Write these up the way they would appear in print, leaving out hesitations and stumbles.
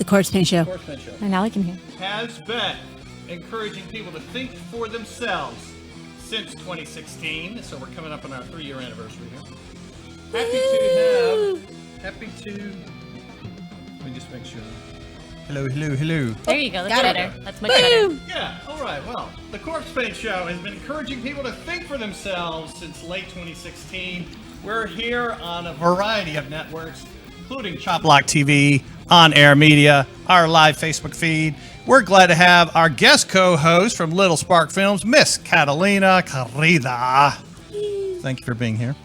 Corpsepaint Show. Corpsepaint Show. And now I can hear. Has been encouraging people to think for themselves since 2016. So we're coming up on our 3-year anniversary here. Happy to. Let me just make sure. Hello. There you go. That's Got it. better. That's much better. Yeah, all right. Well, the Corpsepaint Show has been encouraging people to think for themselves since late 2016. We're here on a variety of networks, including Chop Block TV, On Air Media, our live Facebook feed. We're glad to have our guest co-host from Little Spark Films, Miss Catalina, Querida. Thank you for being here.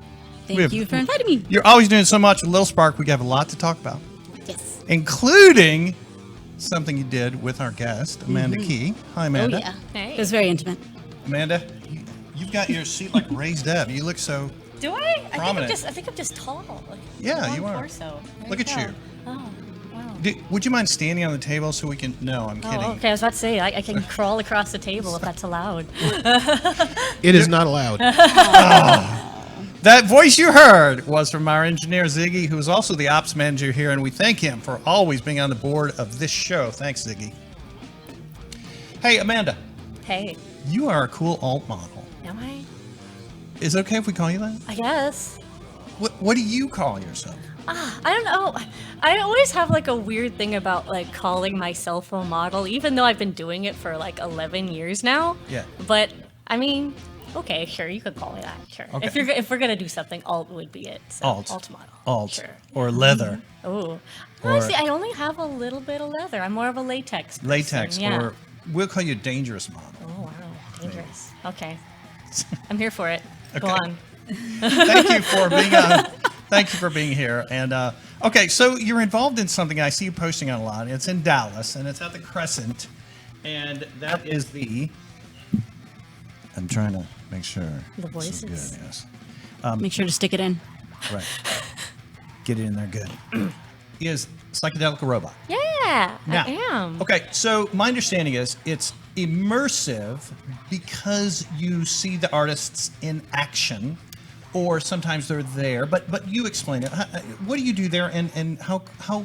Thank you for inviting me. You're always doing so much with Little Spark. We have a lot to talk about, Yes. including something you did with our guest, Amanda KEE. Hi, Amanda. Oh, yeah. Hey. It was very intimate. Amanda, you've got your seat like raised up. You look so. Do I? Prominent. I think I'm just tall. Like, Yeah, long you are. Torso. There Look at go. you. Oh, wow. Would you mind standing on the table so we can? No, I'm kidding. Oh, okay. I was about to say I can crawl across the table if that's allowed. It is not allowed. That voice you heard was from our engineer Ziggy, who is also the ops manager here, and we thank him for always being on the board of this show. Thanks, Ziggy. Hey, Amanda, Hey, you are a cool alt model. am I? Is it okay if we call you that? I guess. What do you call yourself? I don't know. I always have like a weird thing about like calling myself a model, even though I've been doing it for like 11 years now. Yeah. But I mean, okay, sure, you could call me that. Sure. Okay. If we're gonna do something, alt would be it. So, Alt. model. Alt. Sure. Or leather. Oh. Or- See, I only have a little bit of leather. I'm more of a latex person. Latex. Yeah. Or we'll call you dangerous model. Oh wow, dangerous. Okay. I'm here for it. Go Okay. on. Thank you for being thank you for being here. And okay, so you're involved in something I see you posting on a lot. It's in Dallas, and it's at the Crescent, and that is the. I'm trying to make sure. The this is voices. good, yes. Make sure to stick it in. Right. Get it in there good. Is Psychedelic a robot? Yeah, Now, I am. Okay, so my understanding is it's immersive because you see the artists in action, or sometimes they're there. But you explain it. What do you do there, and how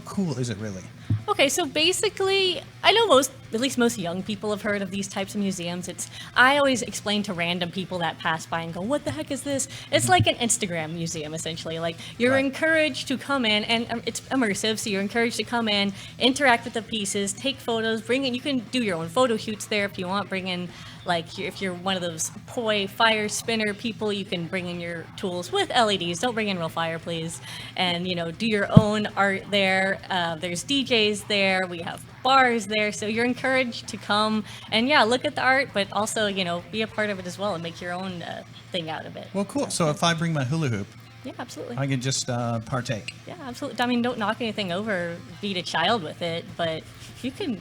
cool is it really? Okay, so basically, I know at least most young people have heard of these types of museums. I always explain to random people that pass by and go, what the heck is this? It's like an Instagram museum, essentially. Like, you're Right. encouraged to come in, and it's immersive, so you're encouraged to come in, interact with the pieces, take photos, you can do your own photo shoots there if you want, bring in, like, if you're one of those poi fire spinner people, you can bring in your tools with LEDs. Don't bring in real fire, please. And, do your own art there. There's DJs there. We have bars there. So you're encouraged to come and, look at the art, but also, be a part of it as well and make your own thing out of it. Well, cool. So if I bring my hula hoop, Yeah, absolutely. I can just partake. Yeah, absolutely. I mean, don't knock anything over, beat a child with it, but you can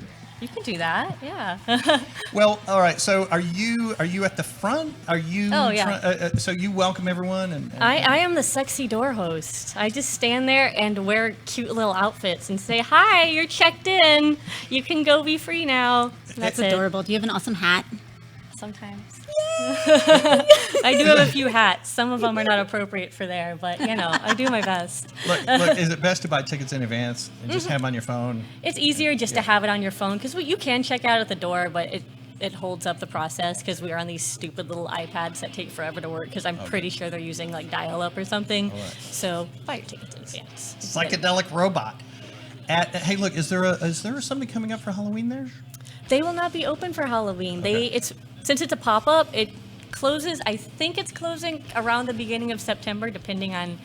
do that. Yeah. Well, all right. So are you at the front? Are you? Oh, yeah. So you welcome everyone, and I am the sexy door host. I just stand there and wear cute little outfits and say, "Hi, you're checked in. You can go be free now." That's it. adorable. Do you have an awesome hat? Sometimes. I do have a few hats. Some of them are not appropriate for there, but I do my best. Look, is it best to buy tickets in advance and just have them on your phone? It's easier just to have it on your phone because you can check out at the door, but it holds up the process because we are on these stupid little iPads that take forever to work because I'm pretty sure they're using like dial-up or something. Right. So buy your tickets in advance. Psychedelic robot. Hey, look, is there something coming up for Halloween there? They will not be open for Halloween. Okay. Since it's a pop-up, it closes. I think it's closing around the beginning of September, depending on,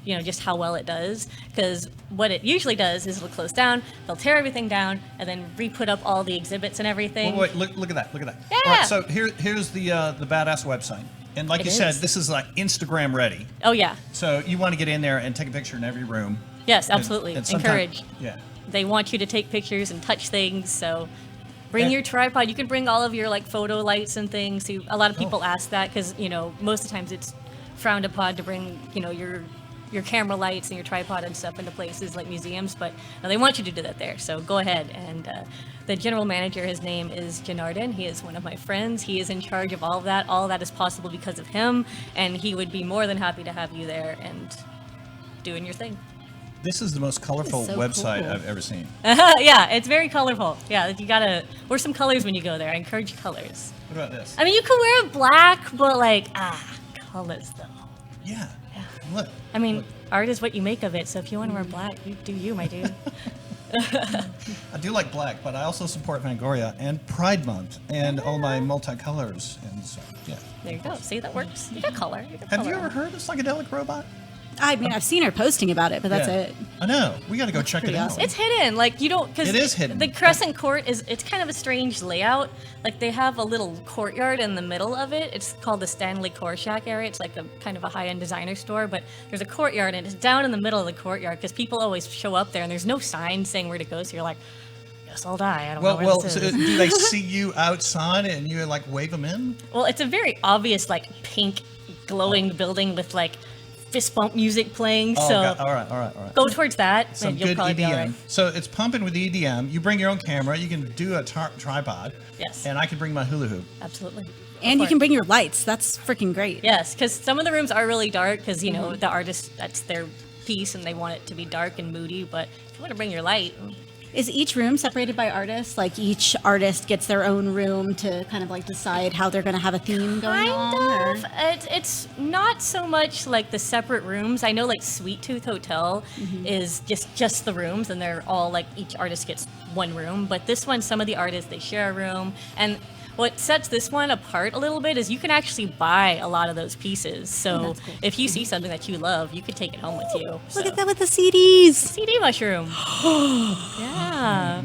just how well it does. Because what it usually does is it'll close down, they'll tear everything down, and then re-put up all the exhibits and everything. Wait, look at that. Yeah. All right, so here's the badass website, and like It you said, is. this is like Instagram ready. Oh yeah. So you want to get in there and take a picture in every room. Yes, absolutely. And sometime- Encouraged. Yeah. They want you to take pictures and touch things, so bring And- your tripod. You can bring all of your like photo lights and things. So a lot of people ask that because most of the times it's frowned upon to bring your camera lights and your tripod and stuff into places like museums, but no, they want you to do that there. So go ahead. And the general manager, his name is Janardhan. He is one of my friends. He is in charge of all of that. All of that is possible because of him, and he would be more than happy to have you there and doing your thing. This is the most colorful so website cool. I've ever seen. Yeah, it's very colorful. Yeah, you gotta wear some colors when you go there. I encourage colors. What about this? I mean, you can wear black, but like, colors though. Yeah. Look. I mean, Look. art is what you make of it. So if you want to wear black, you do you, my dude. I do like black, but I also support Fangoria and Pride Month and all my multicolors. And so, yeah. There you go. See, that works. You got color. You got Have color. you ever heard of Psychedelic Robot? I mean, I've seen her posting about it, but that's Yeah. it. I know. We got to go check it pretty out. awesome. It's hidden. Like you don't. Cause It is hidden. The Crescent Court it's kind of a strange layout. Like they have a little courtyard in the middle of it. It's called the Stanley Korshak area. It's like a kind of a high-end designer store, but there's a courtyard and it's down in the middle of the courtyard because people always show up there and there's no sign saying where to go. So you're like, guess I'll die. I don't know where Well, this so is. do they see you outside and you like wave them in? Well, it's a very obvious like pink glowing building with like fist bump music playing. Oh, so God. All right. go towards that Some and you'll good probably be all right. EDM. So it's pumping with EDM. You bring your own camera. You can do a tripod. Yes. And I can bring my hula hoop. Absolutely. And Go you for can it. bring your lights. That's freaking great. Yes, because some of the rooms are really dark because, you know, the artist, that's their piece and they want it to be dark and moody. But if you want to bring your light, Is each room separated by artists? Like each artist gets their own room to kind of like decide how they're going to have a theme going on? kind or- of. It's not so much like the separate rooms. I know like Sweet Tooth Hotel is just the rooms and they're all like each artist gets one room. But this one, some of the artists, they share a room. And what sets this one apart a little bit is you can actually buy a lot of those pieces. So that's cool. if you see something that you love, you can take it home with you. Look So. at that with the CDs. CD mushroom. Yeah.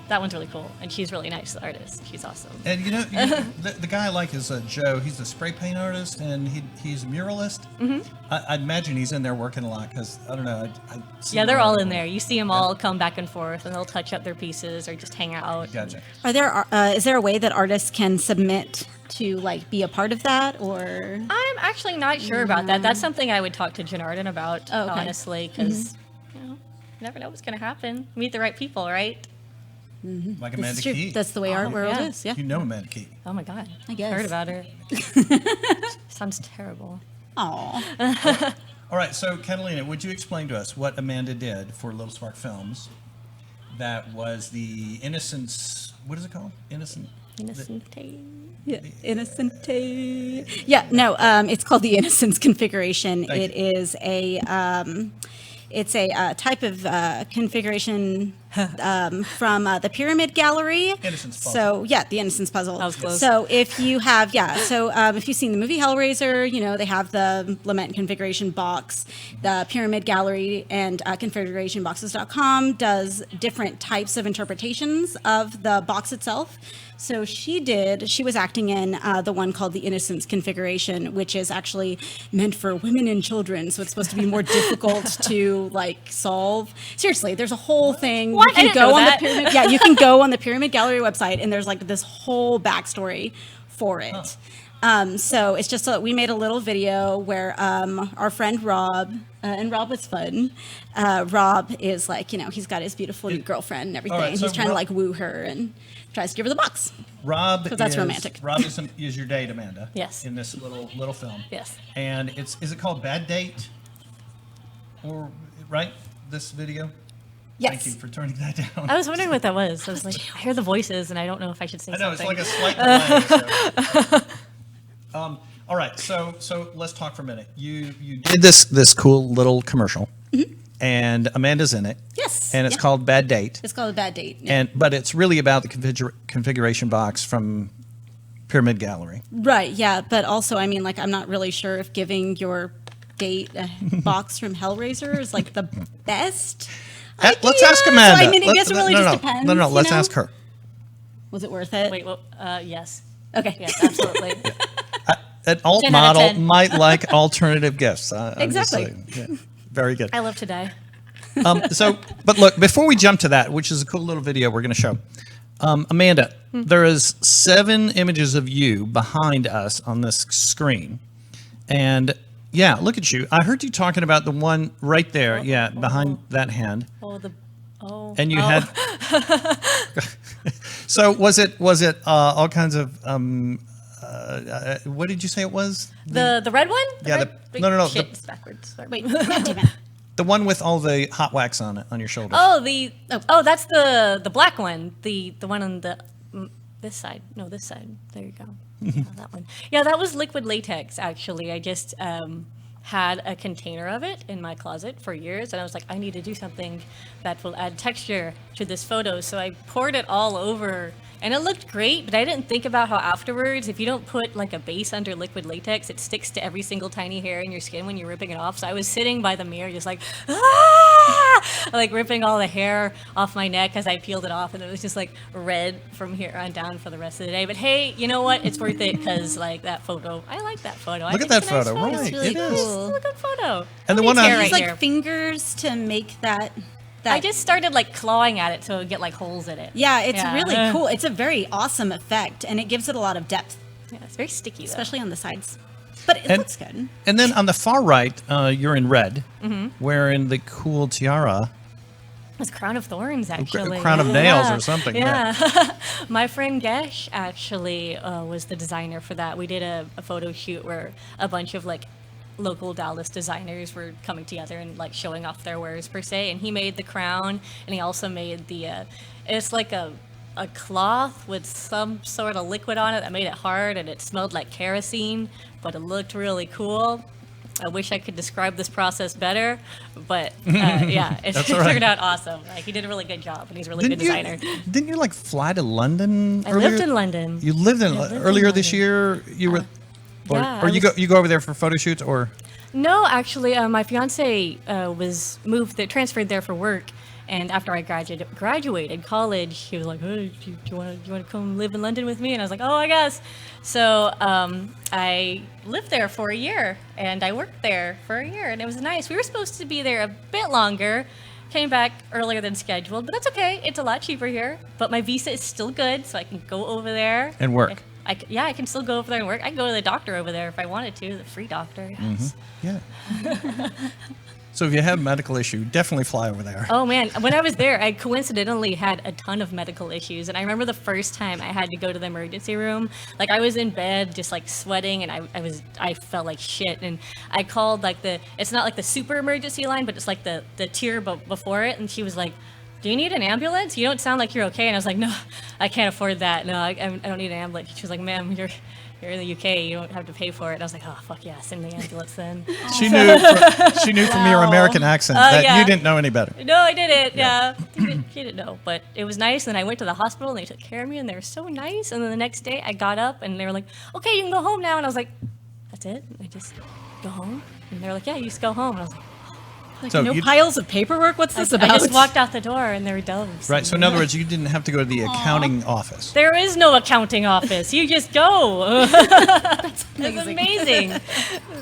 That one's really cool. And she's really nice, the artist. She's awesome. And the guy I like is Joe. He's a spray paint artist and he's a muralist. Mm-hmm. I'd imagine he's in there working a lot because I don't know. I see Yeah, him they're all around. in there. You see them all come back and forth and they'll touch up their pieces or just hang out. Gotcha. Are there is there a way that artists can submit to like be a part of that, or I'm actually not sure about that. That's something I would talk to Janardon about, Oh, okay. honestly, because you know, you never know what's going to happen. Meet the right people, right? Like This Amanda is true. Key. That's the way art world yeah. is. Yeah. You know Amanda Key. Oh my God. I guess. Heard about her. Sounds terrible. Aw. All right, so Catalina, would you explain to us what Amanda did for Little Spark Films? That was the Innocence. What is it called? Innocent. Innocente. Yeah, Innocente. Yeah, no, it's called the Innocence configuration. Thank It is a it's a type of configuration from the Pyramid Gallery. Innocence puzzle. So yeah, the Innocence puzzle. That was close. So if you have if you've seen the movie Hellraiser, you know they have the Lament configuration box. The Pyramid Gallery and configurationboxes.com does different types of interpretations of the box itself. So she was acting in the one called the Innocence configuration, which is actually meant for women and children. So it's supposed to be more difficult to like solve. Seriously, there's a whole thing. What? You I can didn't know go on that. the Pyramid. Yeah, you can go on the Pyramid Gallery website, and there's like this whole backstory for it. So it's just we made a little video where our friend Rob, and Rob was fun. Rob is like, you know, he's got his beautiful new girlfriend and everything. All right, so he's trying to Rob- like woo her and tries to give her the box. Rob. Because that's is, romantic. Rob is your date, Amanda. Yes. In this little film. Yes. And is it called Bad Date? Or right? This video. Yes. Thank you for turning that down. I was wondering what that was. I was like, I hear the voices and I don't know if I should say I know something. it's like a slight delay. So. All right, so let's talk for a minute. You did this cool little commercial, and Amanda's in it. Yes. And it's Yeah. called Bad Date, It's called a bad date. Yeah. but it's really about the configuration box from Pyramid Gallery. Right. Yeah. But also, I mean, like, I'm not really sure if giving your date a box from Hellraiser is like the best. Let's idea. ask Amanda. So, I mean, I guess it really just depends. No, let's you know? ask her. Was it worth it? Wait, well, yes. Okay. Yes, absolutely. An alt 10 out of model 10. might like alternative gifts. I'm just Exactly. saying. Yeah. Very good. I love to die. But look, before we jump to that, which is a cool little video we're going to show, Amanda, there is 7 images of you behind us on this screen, and yeah, look at you. I heard you talking about the one right there, behind that hand, and you had. So was it all kinds of what did you say it was? The red one? Yeah, Red? no, Shit, the- it's backwards. Wait. God damn it. The one with all the hot wax on it, on your shoulders. That's the black one. The one on the this side. No, this side. There you go. Yeah, that one. Yeah, that was liquid latex. Actually, I just had a container of it in my closet for years, and I was like, I need to do something that will add texture to this photo. So I poured it all over, and it looked great, but I didn't think about how afterwards, if you don't put like a base under liquid latex, it sticks to every single tiny hair in your skin when you're ripping it off. So I was sitting by the mirror just like, like ripping all the hair off my neck as I peeled it off, and it was just like red from here on down for the rest of the day. But hey, you know what? It's worth it, because like that photo, I like that photo. Look at that photo, right? It's really cool. It's a good photo. And the one on Use like fingers to make that. I just started like clawing at it so it would get like holes in it. Yeah, it's really cool. It's a very awesome effect, and it gives it a lot of depth. Yeah, it's very sticky, though. Especially on the sides. But it looks good. And then on the far right, you're in red, wearing the cool tiara. It's Crown of Thorns, actually. Crown of Nails or something. Yeah. My friend Gesh actually was the designer for that. We did a photo shoot where a bunch of like local Dallas designers were coming together and like showing off their wares per se, and he made the crown, and he also made the it's like a cloth with some sort of liquid on it that made it hard, and it smelled like kerosene, but it looked really cool. I wish I could describe this process better, but yeah, it turned out awesome. Like, he did a really good job, and he's a really good designer. Didn't you like fly to London? I lived in London. You lived in earlier this year. You were. Or you go over there for photo shoots, or? No, actually, my fiance transferred there for work, and after I graduated college, he was like, "Hey, do you want to come live in London with me?" And I was like, "Oh, I guess." So I lived there for a year, and I worked there for a year, and it was nice. We were supposed to be there a bit longer. Came back earlier than scheduled, but that's okay. It's a lot cheaper here, but my visa is still good, so I can go over there and work. I can still go over there and work. I can go to the doctor over there if I wanted to, the free doctor, yes. Yeah. So if you have a medical issue, definitely fly over there. Oh, man. When I was there, I coincidentally had a ton of medical issues. And I remember the first time I had to go to the emergency room. Like, I was in bed just, like, sweating, and I felt like shit. And I called, like, it's not, like, the super emergency line, but it's, like, the tier before it. And she was like, "Do you need an ambulance? You don't sound like you're okay." And I was like, "No, I can't afford that. No, I don't need an ambulance." She was like, "Ma'am, you're in the UK. You don't have to pay for it." And I was like, "Oh, fuck yeah, send the ambulance then." She knew from your American accent that you didn't know any better. No, I didn't. Yeah, she didn't know, but it was nice. And then I went to the hospital, and they took care of me, and they were so nice. And then the next day, I got up, and they were like, "Okay, you can go home now." And I was like, "That's it? I just go home?" And they were like, "Yeah, you just go home." And I was like, Like, so no piles of paperwork? What's this about? I just walked out the door, and there were doves. Right, so in other words, you didn't have to go to the accounting office. There is no accounting office. You just go. That's amazing.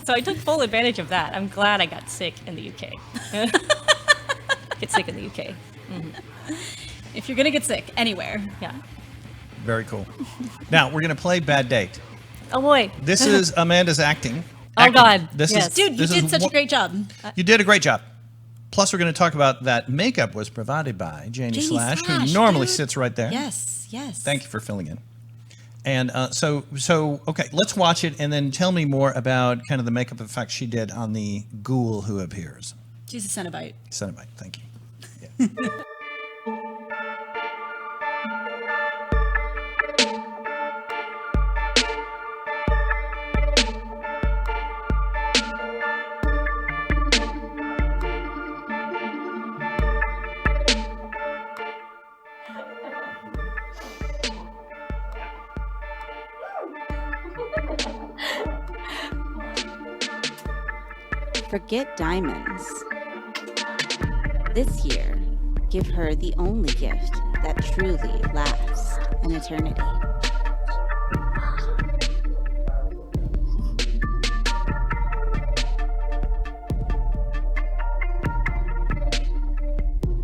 So I took full advantage of that. I'm glad I got sick in the UK. Get sick in the UK. Mm-hmm. If you're going to get sick, anywhere. Yeah. Very cool. Now, we're going to play Bad Date. Oh, boy. This is Amanda's acting. Oh, God. Dude, you did such a great job. You did a great job. Plus, we're going to talk about that makeup was provided by Janie Slash, who normally sits right there. Yes. Thank you for filling in. And so okay, let's watch it and then tell me more about kind of the makeup effects she did on the ghoul who appears. She's a Cenobite. Cenobite, thank you. Yeah. Forget diamonds. This year, give her the only gift that truly lasts an eternity.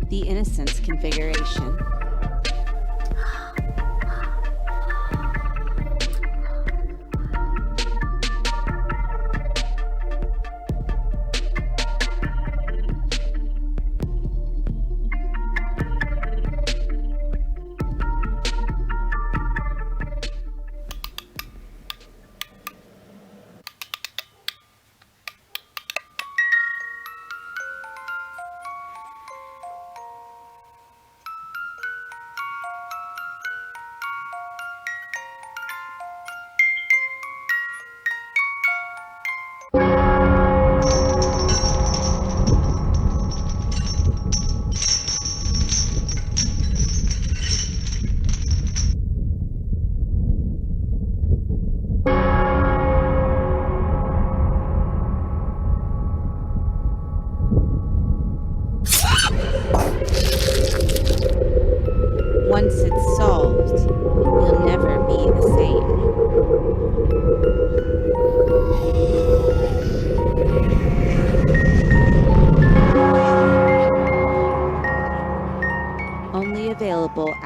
The Innocence configuration.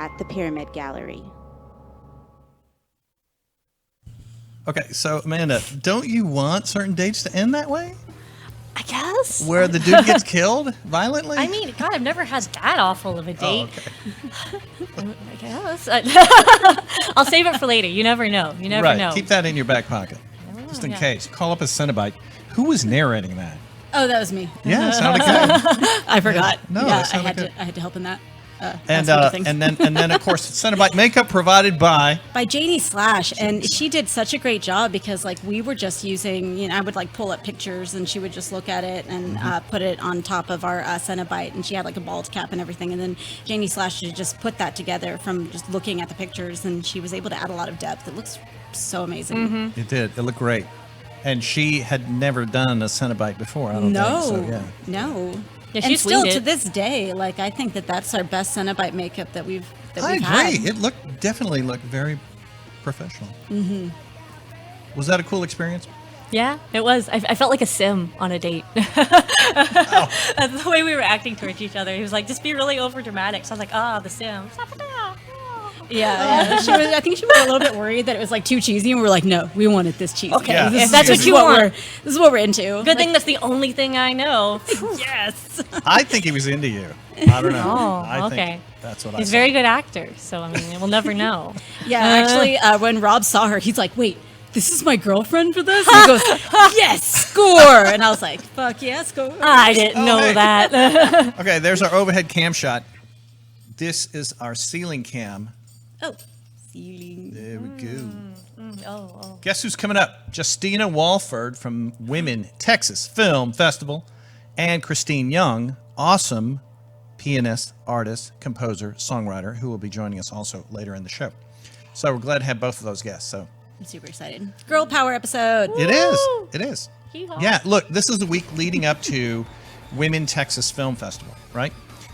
at the Pyramid Gallery. Okay, so Amanda, don't you want certain dates to end that way? I guess. Where the dude gets killed violently? I mean, God, I've never had that awful of a date. okay. I guess. I'll save it for later. You never know. You never know. Keep that in your back pocket. Just in case. Call up a Cenobite. Who was narrating that? Oh, that was me. Yeah, it sounded good. I forgot. No, yeah, that sounded good. I had to help in that. And then of course Cenobite makeup provided by Janie Slash, and she did such a great job because like we were just using, I would like pull up pictures and she would just look at it and put it on top of our Cenobite, and she had like a bald cap and everything, and then Janie Slash just put that together from just looking at the pictures, and she was able to add a lot of depth. It looks so amazing. It did. It looked great. And she had never done a Cenobite before, I don't think. So, yeah. No. Yeah, and she's still sweet to it. this day, like I think that's our best Cenobite makeup that we've I had. agree. It definitely looked very professional. Mm-hmm. Was that a cool experience? Yeah, it was. I felt like a sim on a date. That's the way we were acting towards each other. He was like, just be really over dramatic. So I was like, the sim. Yeah. I think she was a little bit worried that it was like too cheesy, and we were like, no, we wanted this cheesy. Okay, Yeah. if that's what you want. This is what we're into. Good thing that's the only thing I know. Yes. I think he was into you. I don't know. Oh, I okay. think that's what He's I a saw. very good actor, so I mean, we'll never know. Yeah, actually, when Rob saw her, he's like, wait, this is my girlfriend for this? And he goes, yes, score. And I was like, fuck yeah, score. I didn't know hey. that. Okay, there's our overhead cam shot. This is our ceiling cam. Oh, ceiling. There we go. Oh. Guess who's coming up? Justina Walford from Women Texas Film Festival, and Kristeen Young, awesome pianist, artist, composer, songwriter, who will be joining us also later in the show. So we're glad to have both of those guests. So I'm super excited. Girl power episode. it is. Woo! It is. Hee-haw. Yeah, look, this is the week leading up to Women Texas Film Festival, right?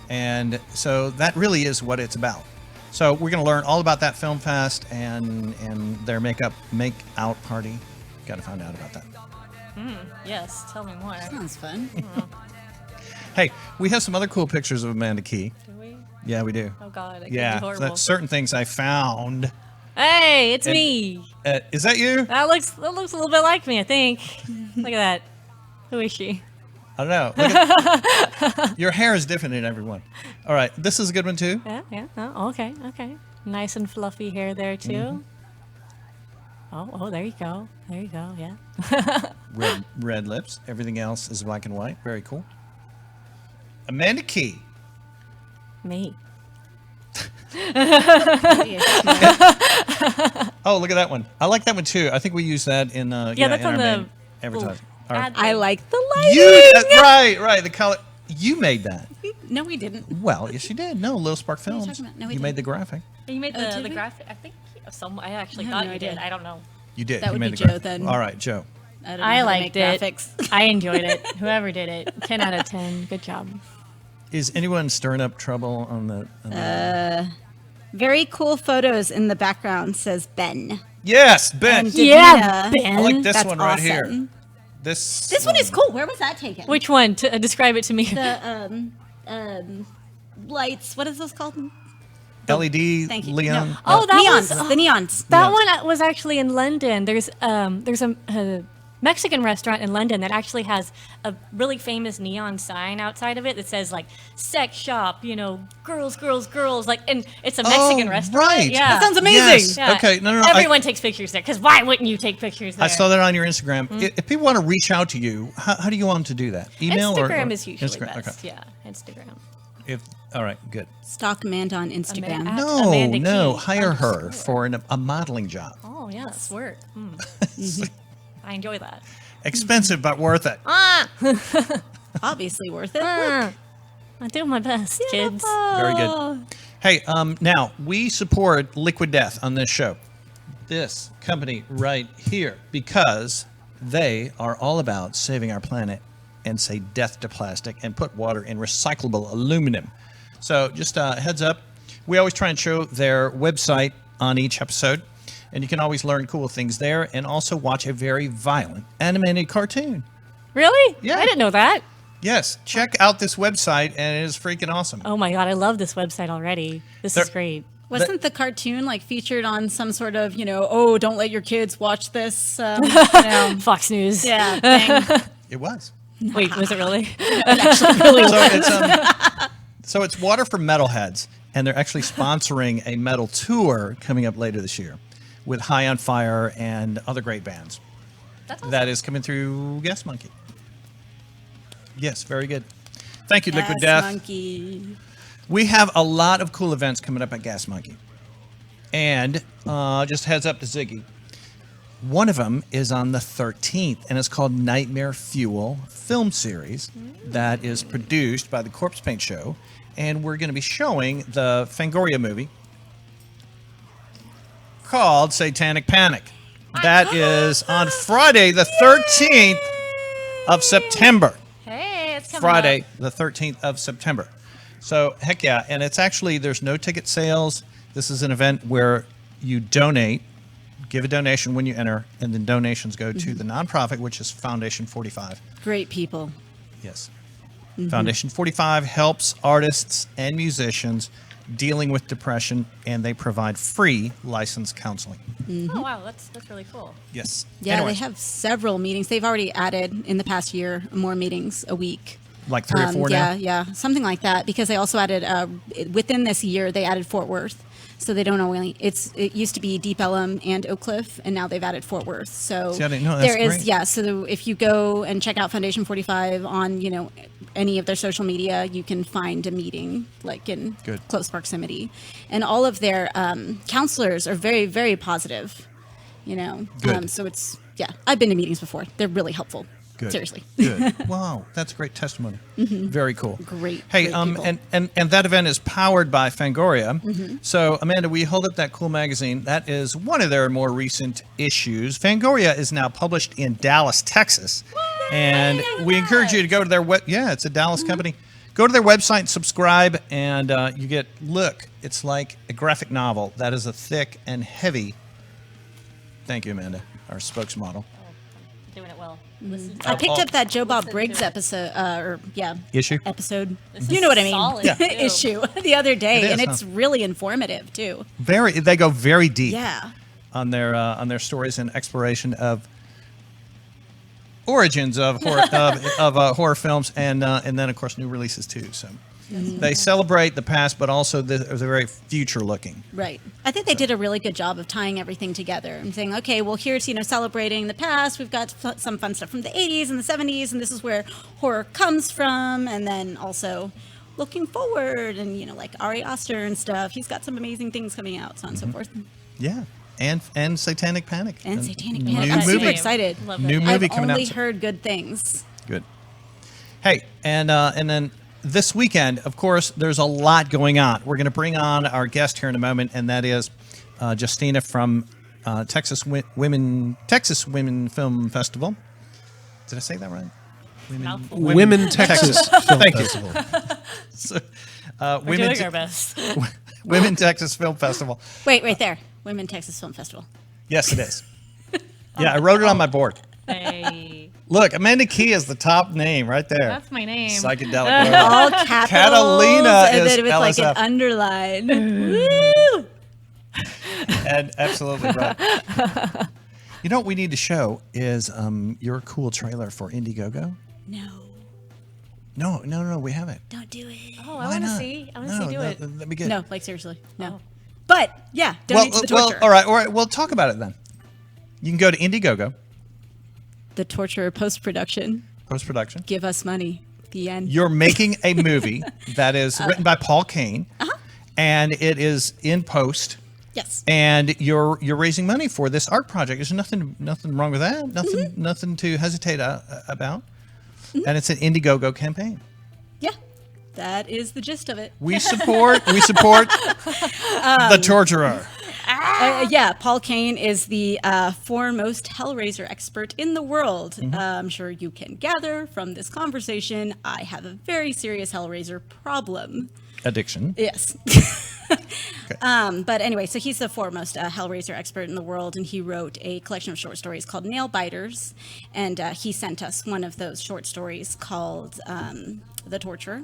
And so that really is what it's about. So we're going to learn all about that film fest and their make-out party. Got to find out about that. Yes, tell me more. Sounds fun. Hey, we have some other cool pictures of Amanda Key. Do we? Yeah, we do. Oh God, it Yeah, could be horrible. that's certain things I found. Hey, it's And- me. Is that you? That looks a little bit like me, I think. Look at that. Who is she? I don't know. Look at- your hair is different in everyone. All right, this is a good one too. Yeah. Oh, okay. Nice and fluffy hair there too. Oh, there you go. Yeah. Red lips. Everything else is black and white. Very cool. Amanda Key. Me. Oh, look at that one. I like that one too. I think we use that in That's in on our the main advertising. Our- ad I thing. like the lighting. right. The color. You made that. No, we didn't. Well, yes, you did. No, Little Spark are you Films. talking about? No, we you made didn't. the graphic. You made Oh, the did we? graphic. I think I actually I have thought no you did. idea. I don't know. You did. That You would made be the Joe graphic. then. All right, Joe. I don't know I how to liked make it. graphics. I enjoyed it. Whoever did it, 10 out of 10. Good job. Is anyone stirring up trouble on the? Very cool photos in the background, says Ben. Yes, Ben. And Yeah, Davina. Ben. I like this That's one right awesome. here. This one is cool. Where was that taken? Which one? Describe it to me. The lights. What is this called? LED Thank you. Leon. No. Oh, that neons. was The neons. that Yes. one was actually in London. There's a Mexican restaurant in London that actually has a really famous neon sign outside of it that says like "sex shop," girls, like, and it's a Mexican restaurant. Right. Yeah, That sounds amazing. Yes. Yeah. Okay. No. Everyone takes pictures there because why wouldn't you take pictures there? I saw that on your Instagram. If people want to reach out to you, how do you want them to do that? Email Instagram or is usually Instagram? best. Okay. Yeah, Instagram. All right. Good. Stalk Amanda on Instagram. At No. Amanda Key Hire her _ for a modeling job. Oh yes, work. I enjoy that. Expensive but worth it. Obviously worth it. I'm doing my best, kids. Very good. Hey, now we support Liquid Death on this show. This company right here, because they are all about saving our planet and say death to plastic and put water in recyclable aluminum. So just heads up, we always try and show their website on each episode, and you can always learn cool things there and also watch a very violent animated cartoon. Really? Yeah. I didn't know that. Yes, check out this website, and it is freaking awesome. Oh my god, I love this website already. This is great. Wasn't the cartoon like featured on some sort of, oh, don't let your kids watch this, Fox News. yeah, thing? It was. Wait, was it really? So it's Water for Metalheads, and they're actually sponsoring a metal tour coming up later this year with High on Fire and other great bands. That's awesome. That is coming through Gas Monkey. Yes, very good. Thank you, Liquid Death. Monkey. We have a lot of cool events coming up at Gas Monkey. And just heads up to Ziggy. One of them is on the 13th, and it's called Nightmare Fuel Film Series that is produced by the Corpsepaint Show. And we're going to be showing the Fangoria movie called Satanic Panic. That is on Friday, the 13th of September. Hey, it's coming Friday, up. the 13th of September. So, heck yeah. And it's actually, there's no ticket sales. This is an event where you donate, give a donation when you enter, and then donations go to the nonprofit, which is Foundation 45. Great people. Yes. Foundation 45 helps artists and musicians dealing with depression, and they provide free licensed counseling. Oh, wow. That's really cool. Yes. Yeah, Anyways, they have several meetings. They've already added in the past year more meetings a week. like 3 or 4 now? Yeah, something like that. Because they also added within this year they added Fort Worth, so they don't only it used to be Deep Ellum and Oak Cliff, and now they've added Fort Worth. So See, I didn't know. That's there is great. yeah. So if you go and check out Foundation 45 on any of their social media, you can find a meeting like in Good. close proximity, and all of their counselors are very, very positive. Good. So it's I've been to meetings before. They're really helpful. Good. Seriously. Good. Wow, that's great testimony. Very cool. Great, Hey, great people. and that event is powered by Fangoria. So, Amanda, we hold up that cool magazine. That is one of their more recent issues. Fangoria is now published in Dallas, Texas, and we encourage you to go to their it's a Dallas company. Go to their website, subscribe, and you get It's like a graphic novel. That is a thick and heavy. Thank you, Amanda, our spokesmodel. Doing it well. I picked up that Joe Bob Listen Briggs to it. episode, Issue? episode. This You is know what I mean? solid, too. Issue the other day, It is, and it's really informative too. They go very deep. Yeah. On their stories and exploration of origins of horror horror films, and then of course new releases too. So they celebrate the past, but also they're very future looking. Right. I think they did a really good job of tying everything together and saying, okay, well, here's, celebrating the past. We've got some fun stuff from the 80s and the 70s, and this is where horror comes from. And then also looking forward and, like Ari Aster and stuff. He's got some amazing things coming out, so on and so forth. Yeah, and Satanic Panic. And Satanic New Panic. I'm movie. super excited. Love that. New movie I've coming out. only heard good things. Good. Hey, and then this weekend, of course, there's a lot going on. We're going to bring on our guest here in a moment, and that is Justina from Texas Women Film Festival. Did I say that right? Women Texas Film Thank you. Festival. So, We're doing our best. Women Texas Film Festival. Wait, right there. Women Texas Film Festival. Yes, it is. Yeah, I wrote it on my board. Hey, Look, Amanda KEE is the top name right there. that's my name. Psychedelic. All capitals. Catalina and is then with like LSF. an underline. Woo! And absolutely right. You know what we need to show is your cool trailer for Indiegogo. No, we haven't. Don't do it. Oh, I want to see. I want to see do it. That'd be good. No, like seriously, no. Oh. But yeah, donate to the torture. all right. We'll talk about it then. You can go to Indiegogo, The torture post-production. post-production. Give us money. The end. You're making a movie that is written by Paul Kane, and it is in post. Yes. And you're raising money for this art project. There's nothing wrong with that. Nothing to hesitate about. And it's an Indiegogo campaign. Yeah. That is the gist of it. We support the torturer. Yeah, Paul Kane is the foremost Hellraiser expert in the world. I'm sure you can gather from this conversation, I have a very serious Hellraiser problem. Addiction. Yes. But anyway, so he's the foremost Hellraiser expert in the world, and he wrote a collection of short stories called Nail Biters, and he sent us one of those short stories called The Torturer.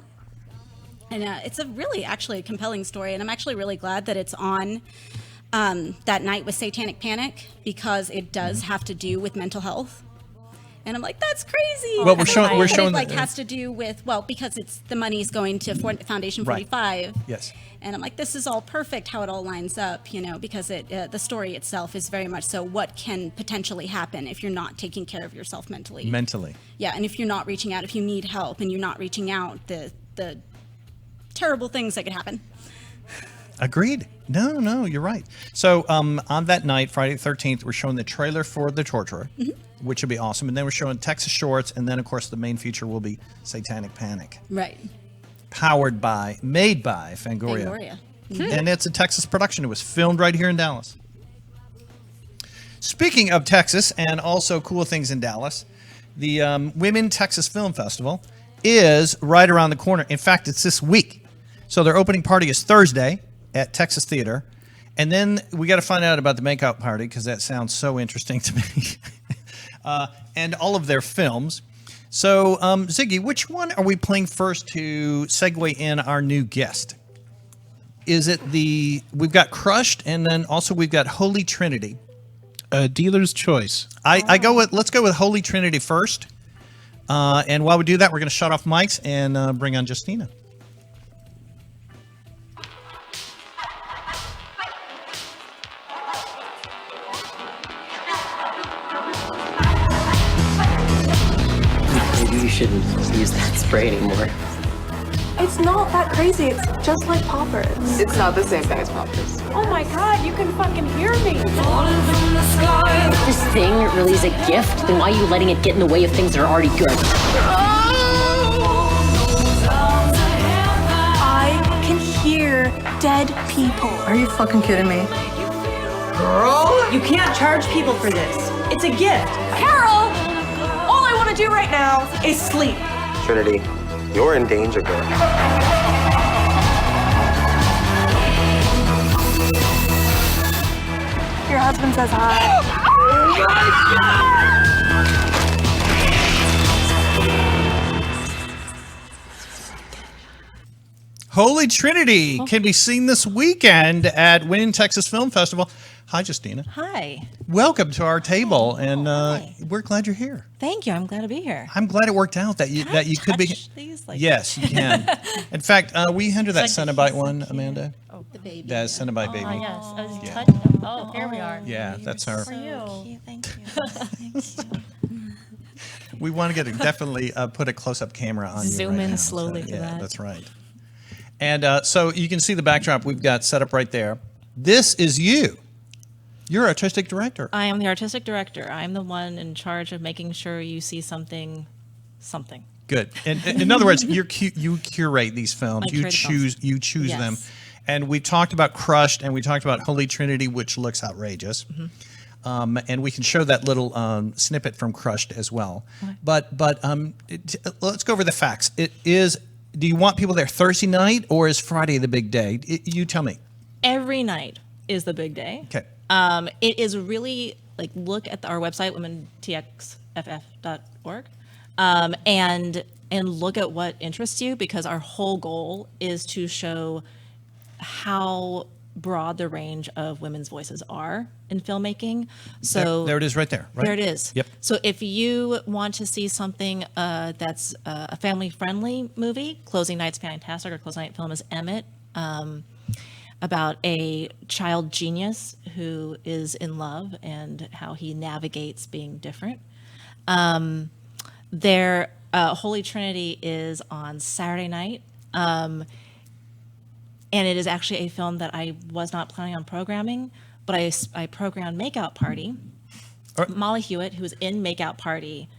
And it's a really actually a compelling story, and I'm actually really glad that it's on that night with Satanic Panic, because it does have to do with mental health. And I'm like, that's crazy. Well, we're showing it has to do with, because it's the money's going to Foundation 45. Right. Yes. And I'm like, this is all perfect how it all lines up, because the story itself is very much so what can potentially happen if you're not taking care of yourself mentally. Yeah, and if you're not reaching out, if you need help and you're not reaching out, the terrible things that could happen. Agreed. No, you're right. So on that night, Friday the 13th, we're showing the trailer for The Torturer, which will be awesome. And then we're showing Texas Shorts. And then, of course, the main feature will be Satanic Panic. Right. Made by Fangoria. And it's a Texas production. It was filmed right here in Dallas. Speaking of Texas and also cool things in Dallas, the Women Texas Film Festival is right around the corner. In fact, it's this week. So their opening party is Thursday at Texas Theater. And then we got to find out about the makeout party, because that sounds so interesting to me. And all of their films. So, Ziggy, which one are we playing first to segue in our new guest? Is it we've got Crushed, and then also we've got Holy Trinity. Dealer's choice. Let's go with Holy Trinity first. And while we do that, we're going to shut off mics and bring on Justina. Maybe you shouldn't use that spray anymore. It's not that crazy. It's just like poppers. It's not the same thing as poppers. Oh my god, you can fucking hear me. If this thing really is a gift, then why are you letting it get in the way of things that are already good? I can hear dead people. Are you fucking kidding me? Girl! You can't charge people for this. It's a gift. Carol! All I want to do right now is sleep. Trinity, you're in danger, girl. Your husband says hi. Oh my God! Holy Trinity can be seen this weekend at Women Texas Film Festival. Hi, Justina. Hi. Welcome to our table, and we're glad you're here. Thank you. I'm glad to be here. I'm glad it worked out that you could be. These, yes, you can. In fact, will you hand her that Cenobite one, Amanda? Oh, the baby. That's Cenobite baby. Oh, yes. I was Yeah. touching. Oh, here we are. Yeah, that's her. For you. Thank you. We want to definitely put a close-up camera on you. Zoom right in now. slowly So, for yeah, that. that's right. And so you can see the backdrop we've got set up right there. This is you. You're artistic director. I am the artistic director. I'm the one in charge of making sure you see something. Good. And in other words, you curate these films. I curate the films. You choose Yes. them. And we talked about Crushed, and we talked about Holy Trinity, which looks outrageous. Mm-hmm. And we can show that little snippet from Crushed as well. Okay. But let's go over the facts. Do you want people there Thursday night, or is Friday the big day? You tell me. Every night is the big day. Okay. It is really look at our website, womentxff.org, and look at what interests you, because our whole goal is to show how broad the range of women's voices are in filmmaking. So there it is right there. Right? There it is. Yep. So if you want to see something that's a family-friendly movie, Closing Night's fantastic. Our closing night film is Emmett, about a child genius who is in love and how he navigates being different. Holy Trinity is on Saturday night. And it is actually a film that I was not planning on programming, but I programmed Makeout Party. Right. Molly Hewitt, who was in Makeout Party,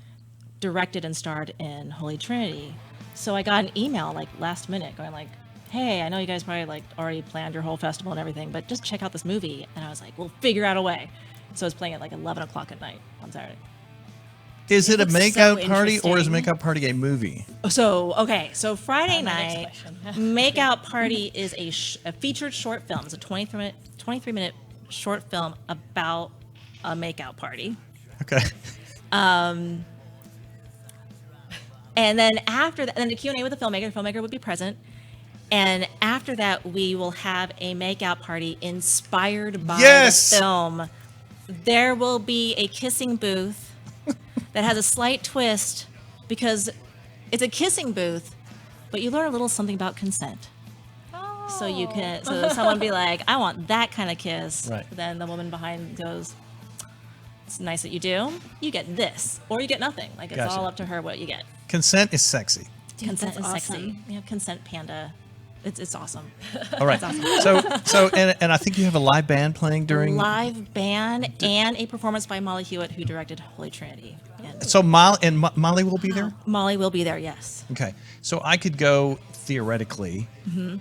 directed and starred in Holy Trinity. So I got an email last minute going hey, I know you guys probably already planned your whole festival and everything, but just check out this movie. And I was like, we'll figure out a way. So I was playing at 11 o'clock at night on Saturday. Is it a looks so Makeout Party, or is interesting. Makeout Party a movie? So Friday My next night, question. Makeout Party is a featured short film. It's a 23-minute short film about a makeout party. Okay. And then after that, then the Q&A with the filmmaker would be present. And after that, we will have a makeout party inspired by Yes! the film. There will be a kissing booth that has a slight twist because it's a kissing booth, but you learn a little something about consent. So you can, so someone be like, I want that kind of kiss. Right. Then the woman behind goes, it's nice that you do. You get this, or you get nothing. Like, it's Gotcha. all up to her what you get. Consent is sexy. Consent is that's sexy. awesome. Yeah, consent panda. It's awesome. All right. So and I think you have a live band playing during. Live band and a performance by Molly Hewitt, who directed Holy Trinity. And So Molly will be there. Molly will be there. Yes. Okay. So I could go theoretically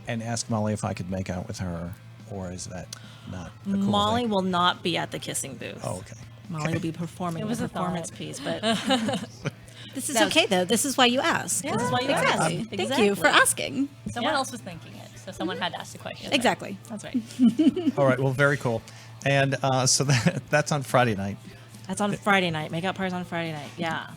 and ask Molly if I could make out with her, or is that not a cool Molly thing? will not be at the kissing booth. Oh, okay. Molly will be performing was a a performance thought. piece, but This is okay, though. This is why you ask. this is why you Exactly. ask. Thank you for asking. Someone else was thinking it, so someone had to ask the question. Exactly. That's right. All right. Well, very cool. And so that's on Friday night. That's on Friday night. Makeout parties on Friday night. Yeah.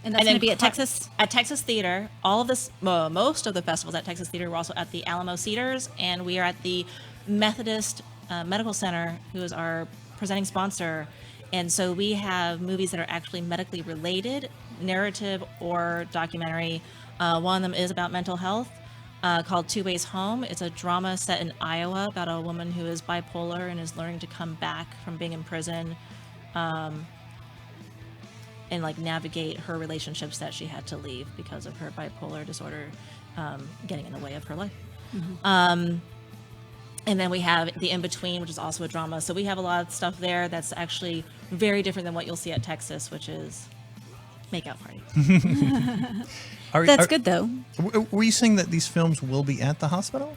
And that's then going to be at Cla- Texas? At Texas Theater. All of this, most of the festivals at Texas Theater. We're also at the Alamo Cedars, and we are at the Methodist Medical Center, who is our presenting sponsor. And so we have movies that are actually medically related, narrative or documentary. One of them is about mental health, called Two Ways Home. It's a drama set in Iowa about a woman who is bipolar and is learning to come back from being in prison. And like navigate her relationships that she had to leave because of her bipolar disorder getting in the way of her life. And then we have The In-Between, which is also a drama. So we have a lot of stuff there that's actually very different than what you'll see at Texas, which is makeout party. That's good, though. Were you saying that these films will be at the hospital?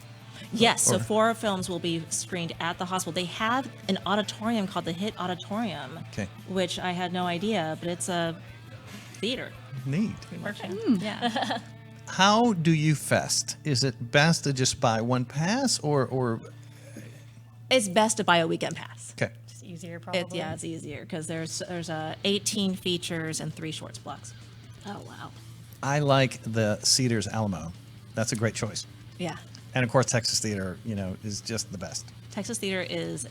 Yes, so 4 films will be screened at the hospital. They have an auditorium called the Hit Auditorium, Okay. which I had no idea, but it's a theater. Neat. Yeah. How do you fest? Is it best to just buy one pass or It's best to buy a weekend pass. okay? It's easier, probably. It's easier because there's 18 features and 3 shorts blocks. Oh, wow. I like the Cedars Alamo. That's a great choice. Yeah. And of course, Texas Theater, is just the best. Texas Theater is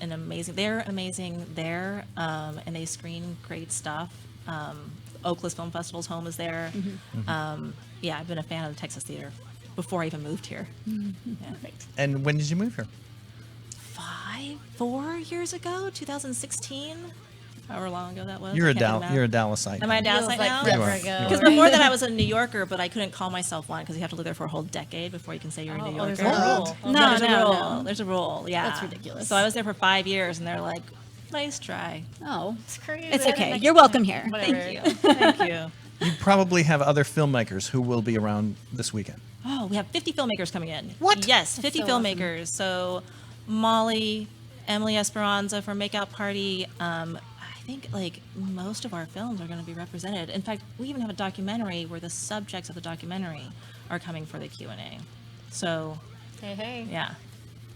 they're amazing there, and they screen great stuff. Oakless Film Festival's home is there. Yeah, I've been a fan of the Texas Theater before I even moved here. Yeah. And when did you move here? 4 years ago, 2016, however long ago that was. You're I a can't do the math. You're a Dallasite. Am I a Feels Dallasite like now? forever You are. ago. Because before that, I was a New Yorker, but I couldn't call myself one because you have to live there for a whole decade before you can say you're a New Yorker. there's a rule. No, there's a rule. There's a rule. Yeah, That's ridiculous. So I was there for 5 years, and they're like, "Nice try." Oh, It's crazy. it's okay. You're welcome here. Whatever. Thank you. Thank you. You probably have other filmmakers who will be around this weekend. Oh, we have 50 filmmakers coming in. What? Yes, 50 so filmmakers. So Molly, Emily Esperanza from Makeout Party. I think like most of our films are going to be represented. In fact, we even have a documentary where the subjects of the documentary are coming for the Q&A. So, Hey. yeah.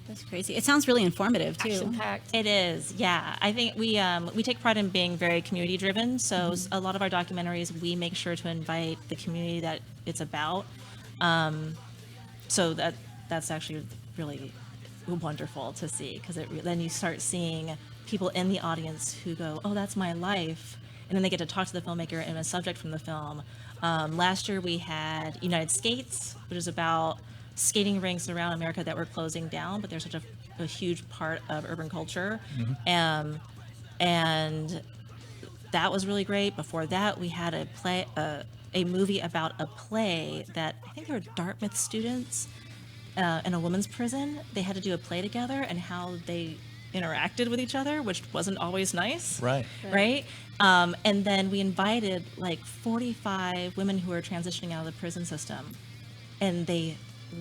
That's crazy. It sounds really informative, too. Action-packed. It is, yeah. I think we take pride in being very community driven. So a lot of our documentaries, we make sure to invite the community that it's about. So that's actually really wonderful to see because then you start seeing people in the audience who go, "Oh, that's my life," and then they get to talk to the filmmaker and a subject from the film. Last year we had United Skates, which is about skating rinks around America that were closing down, but they're such a huge part of urban culture. And that was really great. Before that, we had a movie about a play that I think they were Dartmouth students in a women's prison. They had to do a play together and how they interacted with each other, which wasn't always nice. Right. Right? And then we invited like 45 women who were transitioning out of the prison system, and they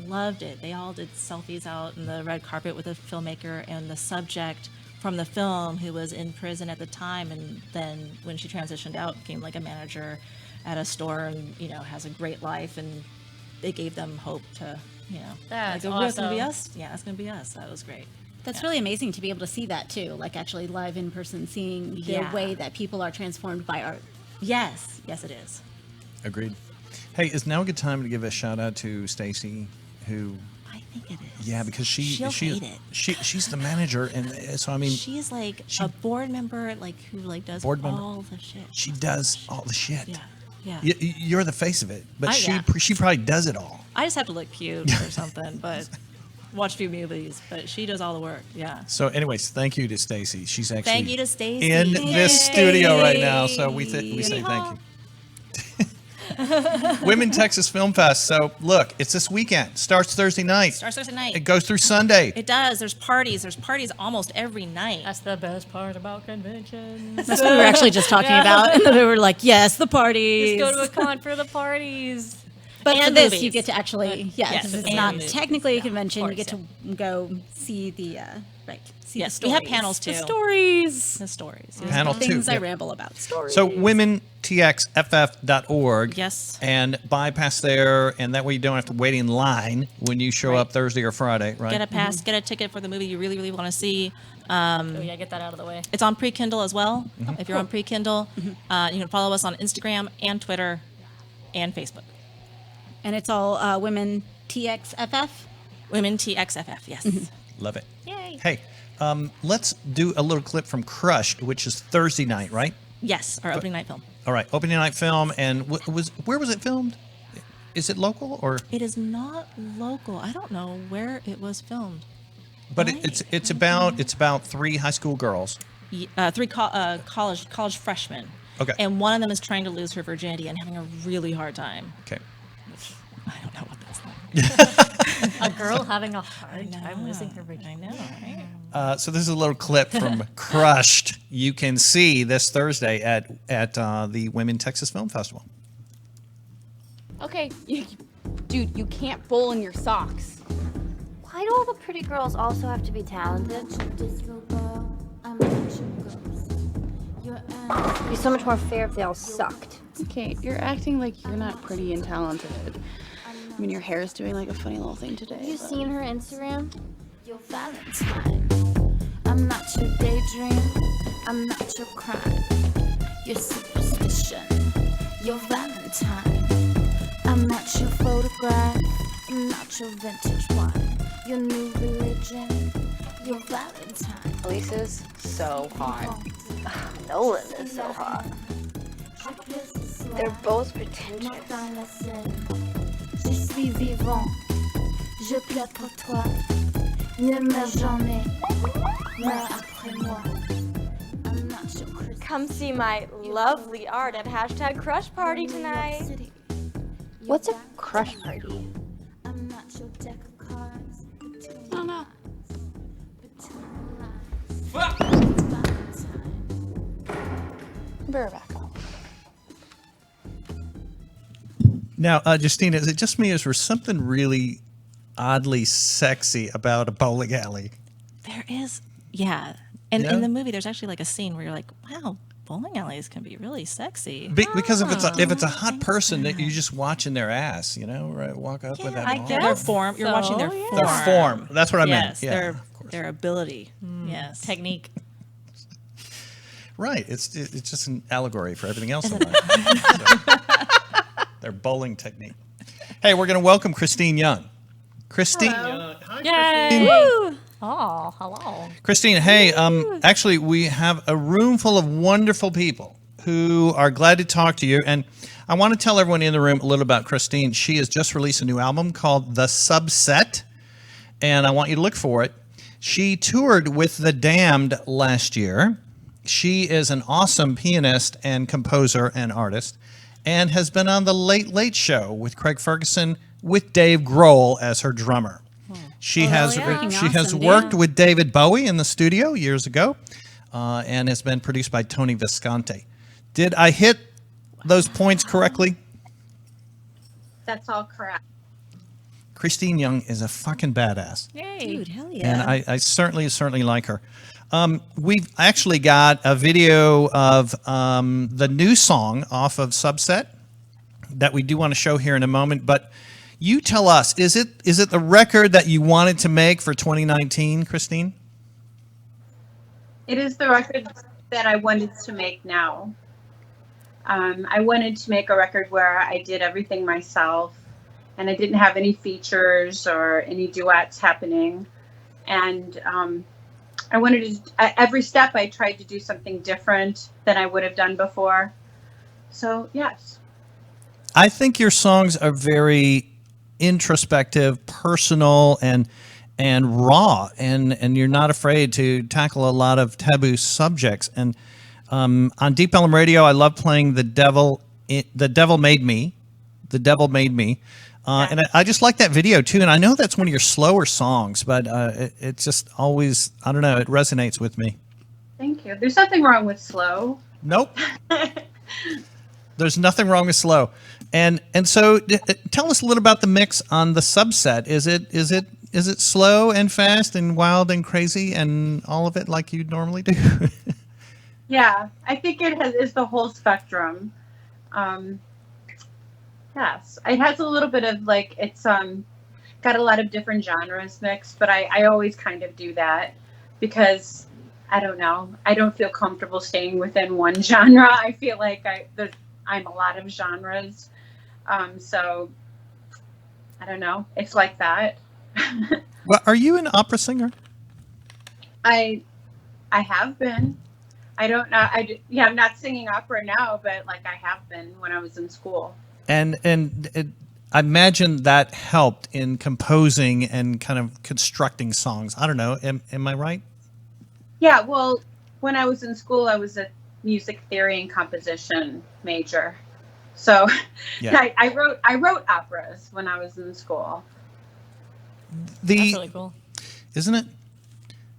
loved it. They all did selfies out in the red carpet with the filmmaker and the subject from the film who was in prison at the time, and then when she transitioned out became like a manager at a store and has a great life, and they gave them hope to That's like, oh, it's gonna be awesome. us. Yeah, it's gonna be us. That was great. That's really amazing to be able to see that, too. Like, actually live in person, seeing the Yeah. way that people are transformed by art. Yes, it is. Agreed. Hey, is now a good time to give a shout out to Stacy, who I think it is. Yeah, because She'll hate it. she's the manager, and so I mean, She's like a board member, like who like does all the shit. she does all the shit. Yeah. You're the face of it, but Yeah. she probably does it all. I just have to look cute or something, but watch a few movies. But she does all the work. Yeah. So, anyways, thank you to Stacy. She's actually Thank you to Stacy. in this studio right now. So we say thank you. Women Texas Film Fest. So look, it's this weekend. Starts Thursday night. It goes through Sunday. It does. There's parties almost every night. That's the best part about conventions. That's what we were actually just talking about. And then we were like, yes, the parties. Just go to a con for the parties. But And for this, movies. you get to actually, because it's and not movies. technically a convention. Of You get course, to go see the, see Yes, the we have stories. panels too. The stories. The stories. Panel the two, things I yeah. ramble about. Stories. So womentxff.org. Yes. And bypass there, and that way you don't have to wait in line when you show up Thursday or Friday, right? Get a pass, get a ticket for the movie you really, really want to see. Oh yeah, get that out of the way. It's on pre-Kindle as well. If you're on pre-Kindle, you can follow us on Instagram and Twitter and Facebook. And it's all women TXFF. Women TXFF, yes. Love it. Yay. Hey, let's do a little clip from Crushed, which is Thursday night, right? Yes, our opening night film. All right, opening night film, and where was it filmed? Is it local or? It is not local. I don't know where it was filmed. But it's about 3 high school girls. 3 college freshmen. Okay. And one of them is trying to lose her virginity and having a really hard time. Okay. I don't know what that's like. A girl having a hard time losing her virginity. I know, right? So this is a little clip from Crushed. You can see this Thursday at the Women Texas Film Festival. Okay, dude, you can't bowl in your socks. Why do all the pretty girls also have to be talented? It'd be so much more fair if they all sucked. Okay, you're acting like you're not pretty and talented. I mean, your hair is doing like a funny little thing today. Have you seen her Instagram? Your Valentine. I'm not your daydream. I'm not your crime. Your superstition. Your Valentine. I'm not your photograph. I'm not your vintage wine. Your new religion. Your Valentine. Elisa's so hot. Nolan is so hot. They're both pretentious. Je suis vivant. Je plaide pour toi. Ne meurs jamais. Meurs après moi. I'm not your Christmas. Come see my lovely art at #CrushParty tonight. What's a crush party? I'm not your deck of cards. I don't know. Be right back. Now, Justina, is it just me, or is there something really oddly sexy about a bowling alley? There is, yeah. And Yeah? in the movie, there's actually like a scene where you're like, wow, bowling alleys can be really sexy. Because if it's a hot person that you're just watching their ass, right? Walk up with that. I ball. guess their form. You're watching their form. Their form. That's what I meant. Yes, Yeah. their ability. Yes. Technique. Right. It's just an allegory for everything else in life. So, their bowling technique. Hey, we're going to welcome Kristeen Young. Kristeen. Hi, Yay! Kristeen. Oh, hello. Kristeen, hey, actually, we have a room full of wonderful people who are glad to talk to you. And I want to tell everyone in the room a little about Kristeen. She has just released a new album called The Subset, and I want you to look for it. She toured with The Damned last year. She is an awesome pianist and composer and artist, and has been on The Late Late Show with Craig Ferguson with Dave Grohl as her drummer. She has worked with David Bowie in the studio years ago, and has been produced by Tony Visconti. Did I hit those points correctly? That's all correct. Kristeen Young is a fucking badass. Yay. Dude, hell yeah. And I certainly like her. We've actually got a video of the new song off of Subset that we do want to show here in a moment. But you tell us, is it the record that you wanted to make for 2019, Kristeen? It is the record that I wanted to make now. I wanted to make a record where I did everything myself and I didn't have any features or any duets happening. And I wanted to, every step I tried to do something different than I would have done before. So, yes. I think your songs are very introspective, personal, and raw, and you're not afraid to tackle a lot of taboo subjects. And on Deep Ellum Radio, I love playing "The Devil Made Me," "The Devil Made Me," and I just like that video too. And I know that's one of your slower songs, but it's just always, I don't know, it resonates with me. Thank you. There's nothing wrong with slow. Nope. There's nothing wrong with slow. And so tell us a little about the mix on the subset. Is it slow and fast and wild and crazy and all of it like you normally do? Yeah, I think is the whole spectrum. Yes, it has a little bit of like, it's got a lot of different genres mixed, but I always kind of do that because I don't know, I don't feel comfortable staying within one genre. I feel like I'm a lot of genres. So I don't know. It's like that. Well, are you an opera singer? I have been. I don't know. I'm not singing opera now, but like I have been when I was in school. And I imagine that helped in composing and kind of constructing songs. I don't know. Am I right? Yeah. Well, when I was in school, I was a music theory and composition major. So yeah. I wrote operas when I was in school. That's really cool. Isn't it?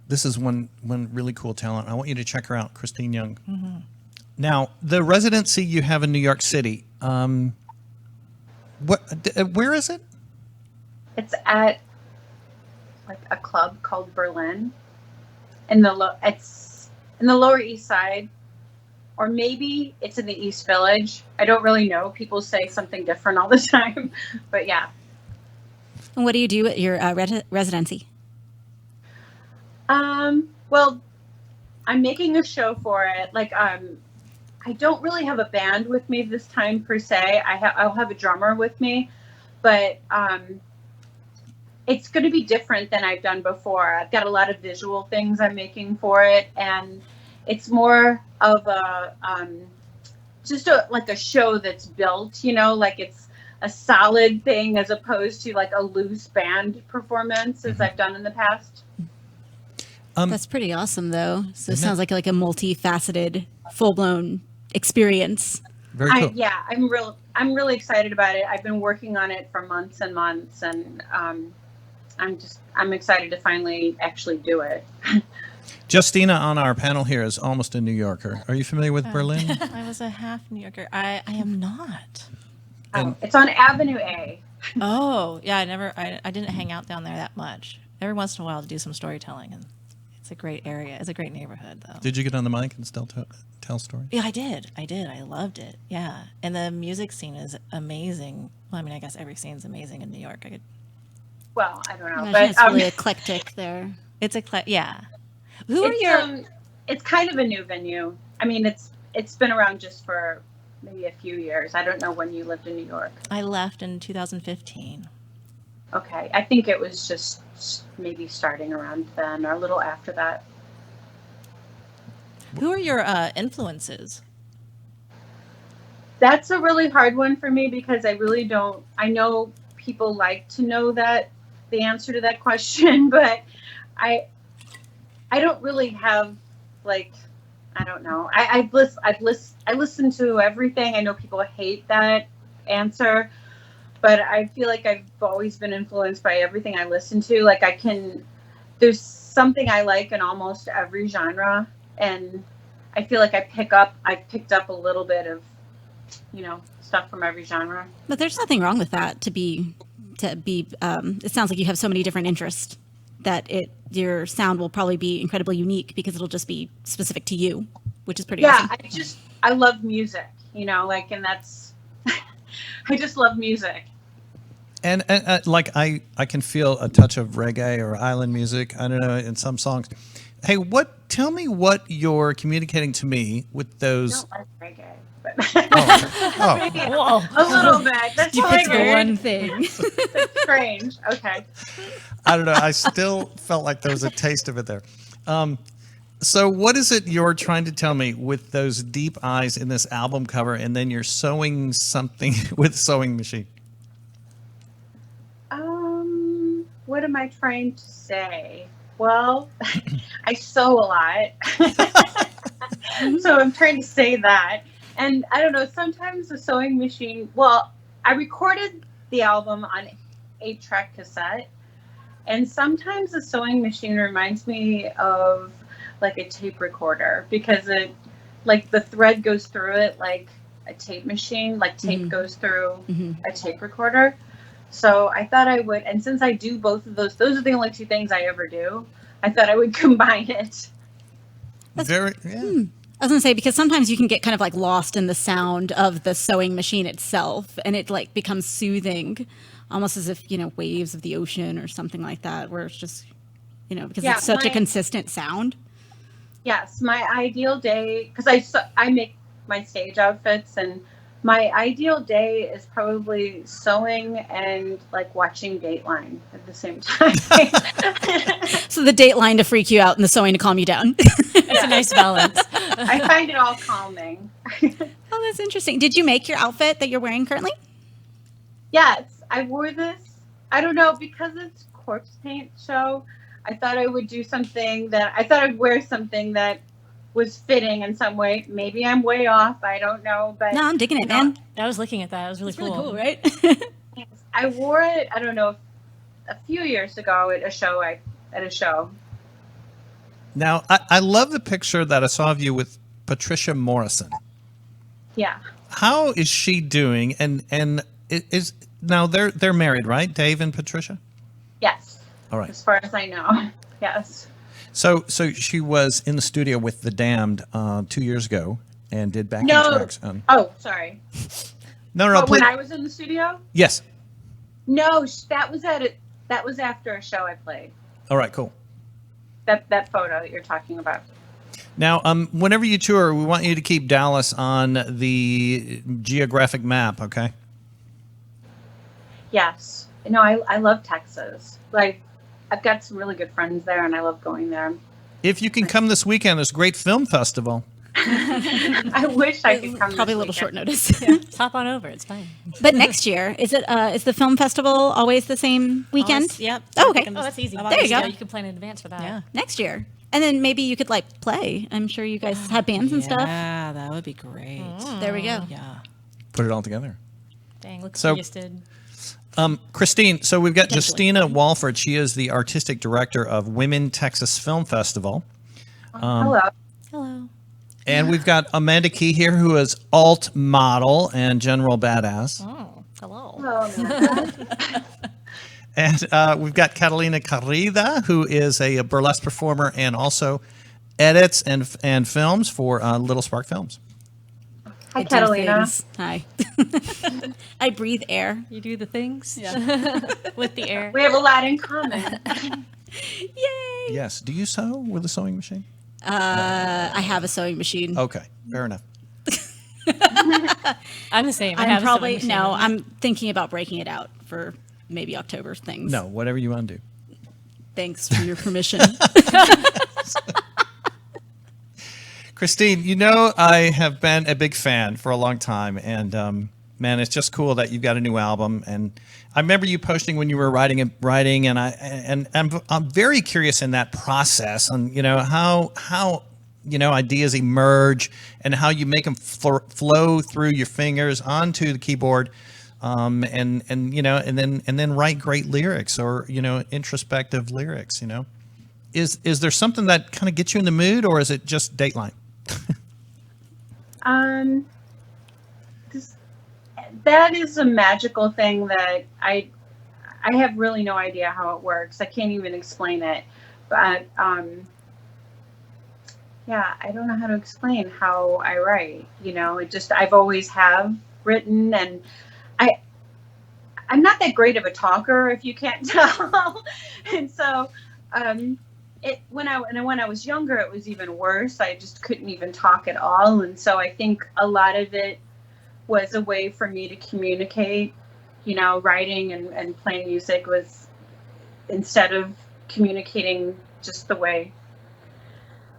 This is one really cool talent. I want you to check her out, Kristeen Young. Mm-hmm. Now, the residency you have in New York City, where is it? It's at like a club called Berlin, it's in the Lower East Side. Or maybe it's in the East Village. I don't really know. People say something different all the time, but yeah. And what do you do at your residency? Well, I'm making a show for it. Like, I don't really have a band with me this time per se. I'll have a drummer with me, but it's going to be different than I've done before. I've got a lot of visual things I'm making for it, and it's more of a like a show that's built, like it's a solid thing as opposed to like a loose band performance as I've done in the past. That's pretty awesome, though. So it sounds like a multifaceted, full-blown experience. Very cool. I'm really excited about it. I've been working on it for months and months, and I'm excited to finally actually do it. Justina on our panel here is almost a New Yorker. Are you familiar with Berlin? I was a half New Yorker. I am not. It's on Avenue A. Oh, yeah. I didn't hang out down there that much. Every once in a while to do some storytelling, and it's a great area. It's a great neighborhood, though. Did you get on the mic and still tell stories? Yeah, I did. I loved it. Yeah, and the music scene is amazing. Well, I mean, I guess every scene's amazing in New York. Well, I don't know, but it's really eclectic there. It's yeah. It's kind of a new venue. I mean, it's been around just for maybe a few years. I don't know when you lived in New York. I left in 2015. Okay, I think it was just maybe starting around then or a little after that. Who are your influences? That's a really hard one for me because I really don't. I know people like to know the answer to that question, but I don't really have like, I don't know. I listen to everything. I know people hate that answer, but I feel like I've always been influenced by everything I listen to. Like there's something I like in almost every genre, and I feel like I've picked up a little bit of, stuff from every genre. But there's nothing wrong with that. It sounds like you have so many different interests that your sound will probably be incredibly unique because it'll just be specific to you, which is pretty awesome. Yeah, I love music, and that's, I just love music. And like I can feel a touch of reggae or island music, I don't know, in some songs. Hey, tell me what you're communicating to me with those. I don't like reggae, but Oh. a little bit. That's You totally picked the weird. one thing. That's strange. Okay. I don't know. I still felt like there was a taste of it there. So what is it you're trying to tell me with those deep eyes in this album cover, and then you're sewing something with a sewing machine? What am I trying to say? Well, I sew a lot. So I'm trying to say that. And I don't know, sometimes the sewing machine, well, I recorded the album on 8-track cassette. And sometimes the sewing machine reminds me of like a tape recorder, because it, like, the thread goes through it like a tape machine, like tape goes through a tape recorder. So I thought I would, and since I do both of those are the only two things I ever do, I thought I would combine it. I was going to say, because sometimes you can get kind of like lost in the sound of the sewing machine itself, and it like becomes soothing, almost as if, waves of the ocean or something like that, where it's just, because it's such a consistent sound. Yes, my ideal day, because I make my stage outfits, and my ideal day is probably sewing and like watching Dateline at the same time. So the Dateline to freak you out and the sewing to calm you down. It's a nice balance. I find it all calming. Oh, that's interesting. Did you make your outfit that you're wearing currently? Yes, I wore this. I don't know, because it's Corpsepaint show, I thought I would do something I'd wear something that was fitting in some way. Maybe I'm way off. I don't know, but no, I'm digging it, man. I was looking at that. It was really cool. Right? I wore it, I don't know, a few years ago at a show. Now, I love the picture that I saw of you with Patricia Morrison. Yeah. How is she doing? And now they're married, right? Dave and Patricia? Yes. All right. As far as I know. Yes. So she was in the studio with The Damned 2 years ago and did backing tracks. Oh, sorry. No. When I was in the studio? Yes. No, that was after a show I played. All right, cool. That photo that you're talking about. Now, whenever you tour, we want you to keep Dallas on the geographic map, okay? Yes. No, I love Texas. Like, I've got some really good friends there, and I love going there. If you can come this weekend, there's a great film festival. I wish I could come. Probably a little short notice. Yeah, hop on over. It's fine. But next year, is the film festival always the same weekend? Always, yep. Oh, okay. Oh, that's easy. There you go. You can plan in advance for that. Yeah. Next year. And then maybe you could like play. I'm sure you guys have bands and stuff. Yeah, that would be great. There we go. Yeah. Put it all together. Dang, look So- what you just did. Christine, so we've got Justina Walford. She is the artistic director of Women Texas Film Festival. Hello. Hello. And we've got Amanda Key here, who is alt model and general badass. Oh, hello. Hello. And we've got Catalina Querida, who is a burlesque performer and also edits and films for Little Spark Films. Hi, I do Catalina. things. Hi. I breathe air. You do the things with the air. We have a lot in common. Yay! Yes. Do you sew with a sewing machine? I have a sewing machine. Okay. Fair enough. I'm the same. I'm probably no. I'm thinking about breaking it out for maybe October things. No, whatever you want to do. Thanks for your permission. Christine, I have been a big fan for a long time, and man, it's just cool that you've got a new album. And I remember you posting when you were writing, and I'm very curious in that process on how ideas emerge and how you make them flow through your fingers onto the keyboard, and then write great lyrics or introspective lyrics. Is there something that kind of gets you in the mood, or is it just Dateline? That is a magical thing that I have really no idea how it works. I can't even explain it. But yeah, I don't know how to explain how I write. I've always have written, and I'm not that great of a talker, if you can't tell. And so when I was younger, it was even worse. I just couldn't even talk at all. And so I think a lot of it was a way for me to communicate. Writing and playing music was, instead of communicating just the way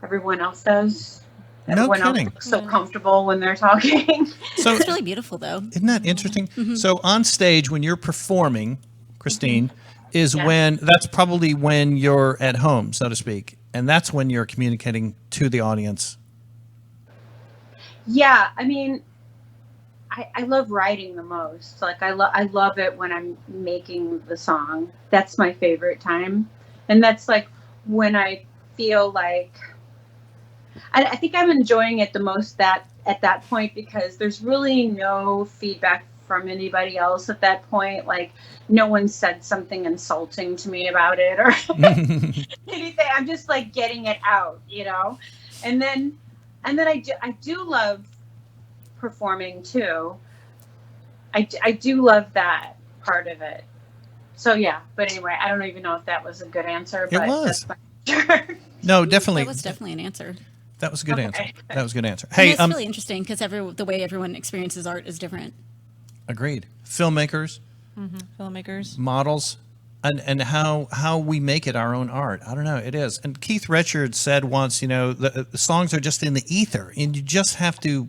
everyone else does. Everyone else looks so comfortable when they're talking. So it's really beautiful, though. Isn't that interesting? So on stage, when you're performing, Kristeen, is when, that's probably when you're at home, so to speak. And that's when you're communicating to the audience. Yeah, I mean, I love writing the most. Like I love it when I'm making the song. That's my favorite time. And that's like when I feel like, I think I'm enjoying it the most at that point, because there's really no feedback from anybody else at that point. Like no one said something insulting to me about it or anything. I'm just like getting it out, and then I do love performing too. I do love that part of it. So yeah, but anyway, I don't even know if that was a good answer. But it was. That's my No, definitely. That was definitely an answer. That was a good answer. That was a good answer. Hey, it's really interesting because the way everyone experiences art is different. Agreed. Filmmakers, filmmakers, models, and how we make it our own art. I don't know. It is. And Keith Richards said once, the songs are just in the ether, and you just have to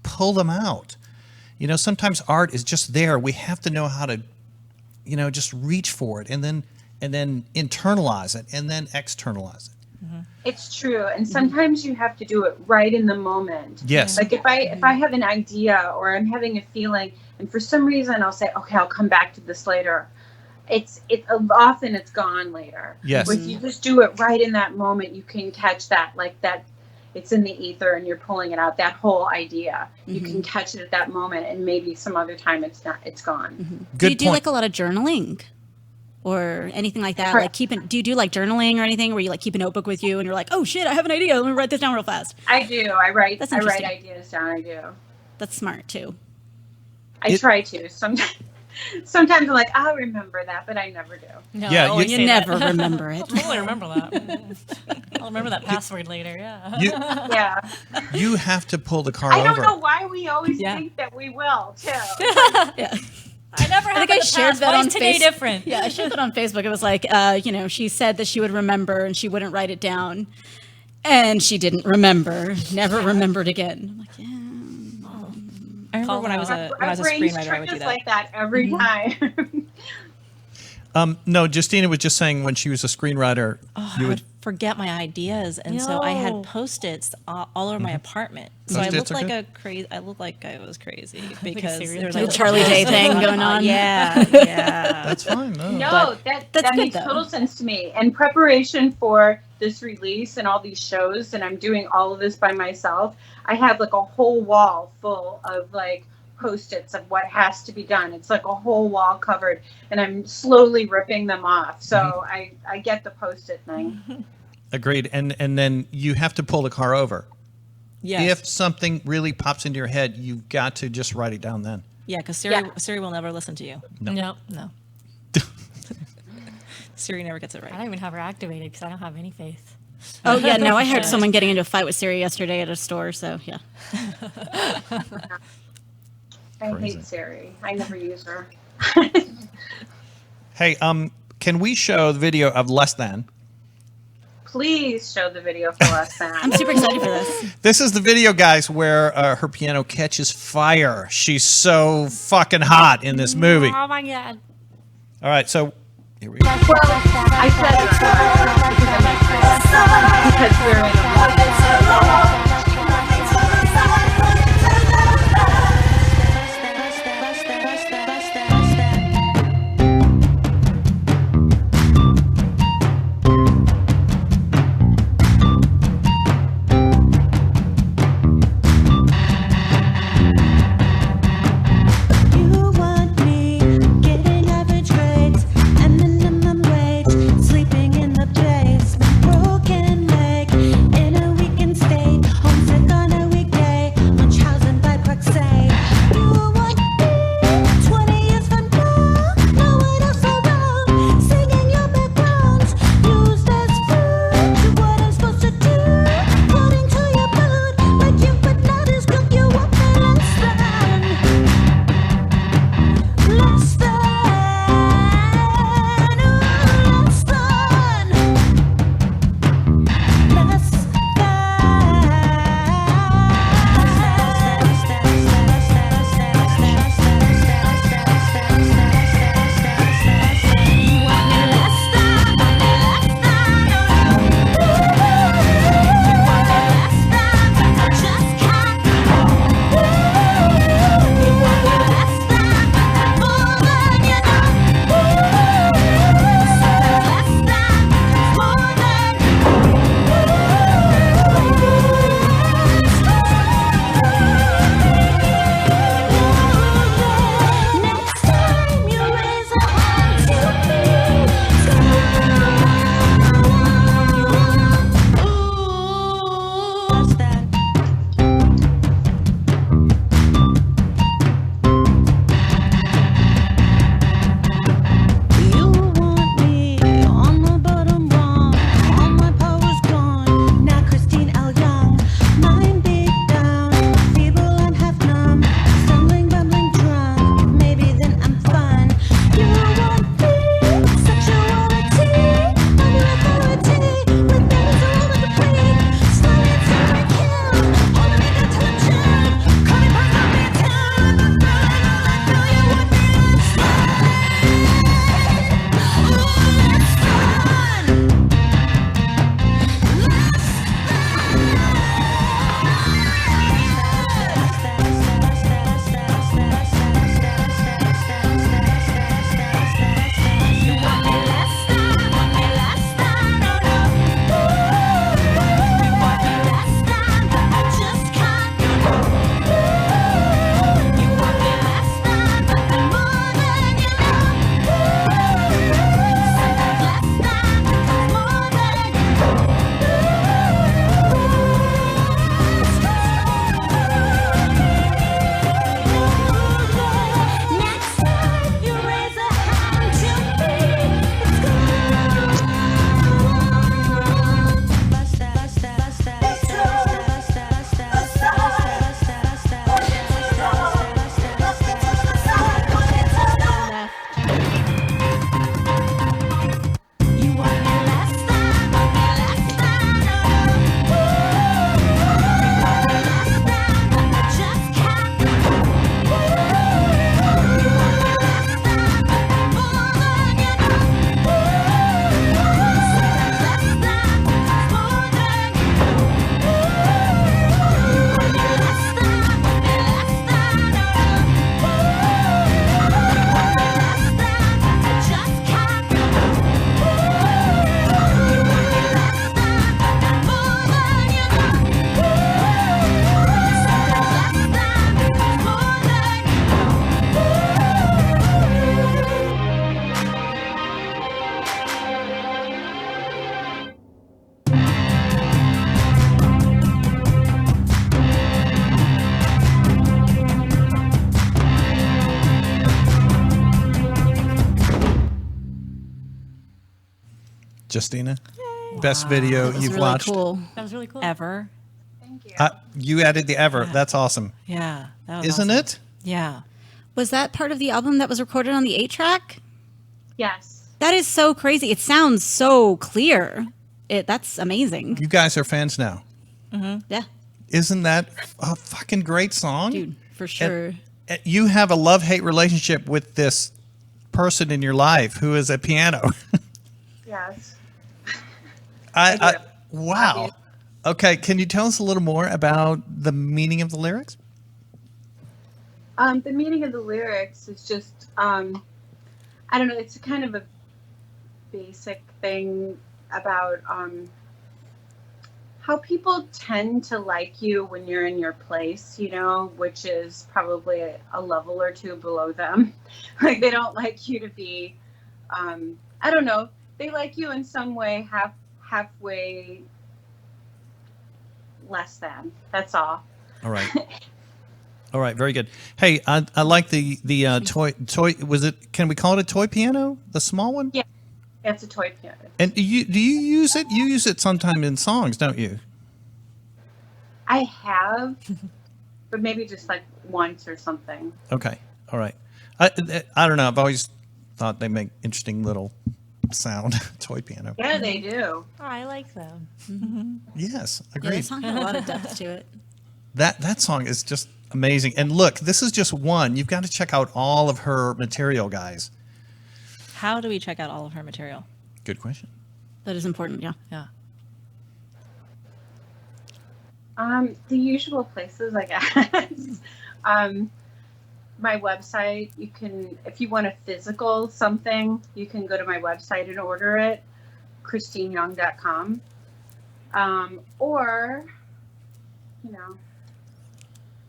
pull them out. Sometimes art is just there. We have to know how to, just reach for it, and then internalize it, and then externalize it. It's true, and sometimes you have to do it right in the moment. Yes. Like if I have an idea or I'm having a feeling, and for some reason I'll say, okay, I'll come back to this later. It's often it's gone later. Yes. But if you just do it right in that moment, you can catch that, like that. It's in the ether, and you're pulling it out. That whole idea, you can catch it at that moment, and maybe some other time it's not. It's gone. Do you do like a lot of journaling? Or anything like that? Like do you do like journaling or anything where you like keep a notebook with you and you're like, oh shit, I have an idea. Let me write this down real fast. I do. I write interesting. ideas down. I do. That's smart too. I try to. Sometimes I'm like, I'll remember that, but I never do. No, yeah, you never remember it. I'll totally remember that. I'll remember that password later. Yeah. Yeah. You have to pull the car I over. don't know why we always think that we will too. Yeah. I never have. I think I shared that on today Facebook. Different. Yeah, I shared that on Facebook. It was like, she said that she would remember and she wouldn't write it down, and she didn't remember. Never remembered again. I'm like, yeah. I remember when I was a screenwriter, I would do that. Like that every time. No, Justina was just saying when she was a screenwriter, I would forget my ideas, and so I had Post-its all over my apartment. So I looked like I looked like I was crazy because there was a Charlie Day thing going on. Yeah. That's fine. No, that makes total sense to me. In preparation for this release and all these shows, and I'm doing all of this by myself, I have like a whole wall full of like Post-its of what has to be done. It's like a whole wall covered, and I'm slowly ripping them off. So I get the Post-it thing. Agreed. And then you have to pull the car over. Yes. If something really pops into your head, you've got to just write it down then. Yeah, because Siri will never listen to you. No. Siri never gets it right. I don't even have her activated because I don't have any faith. Oh yeah, no. I heard someone getting into a fight with Siri yesterday at a store. So yeah. I hate Siri. I never use her. Hey, can we show the video of Less Than? Please show the video for Less Than. I'm super excited for this. This is the video, guys, where her piano catches fire. She's so fucking hot in this movie. Oh my god. All right, so here we go. Well, I said because we're in a Sleeping in the place, broken leg, in a weakened state. Justina. Best video That was you've really watched. cool. That was really cool. Ever. You added the ever. That's awesome. Yeah. That was Isn't awesome. it? Yeah. Was that part of the album that was recorded on the 8-track? Yes. That is so crazy. It sounds so clear. That's amazing. You guys are fans now. Yeah, Isn't that a fucking great song? dude, for sure. And you have a love-hate relationship with this person in your life who is a piano. Yes. Wow. Okay, can you tell us a little more about the meaning of the lyrics? The meaning of the lyrics is just, I don't know, it's kind of a basic thing about how people tend to like you when you're in your place, you know, which is probably a level or two below them. Like, they don't like you to be, I don't know, they like you in some way halfway less than. That's all. All right. All right, very good. Hey, I like the toy. Was it? Can we call it a toy piano? The small one? Yeah, it's a toy piano. And do you use it? You use it sometime in songs, don't you? I have, but maybe just like once or something. Okay. All right. I don't know. I've always thought they make interesting little sound. Toy piano. Yeah, they do. Oh, I like them. Yes, Yeah, agreed. the song had a lot of depth to it. That song is just amazing. And look, this is just one. You've got to check out all of her material, guys. How do we check out all of her material? Good question. That is important, yeah. Yeah. The usual places, I guess. My website, you can, if you want a physical something, you can go to my website and order it, KristeenYoung.com. Or, you know,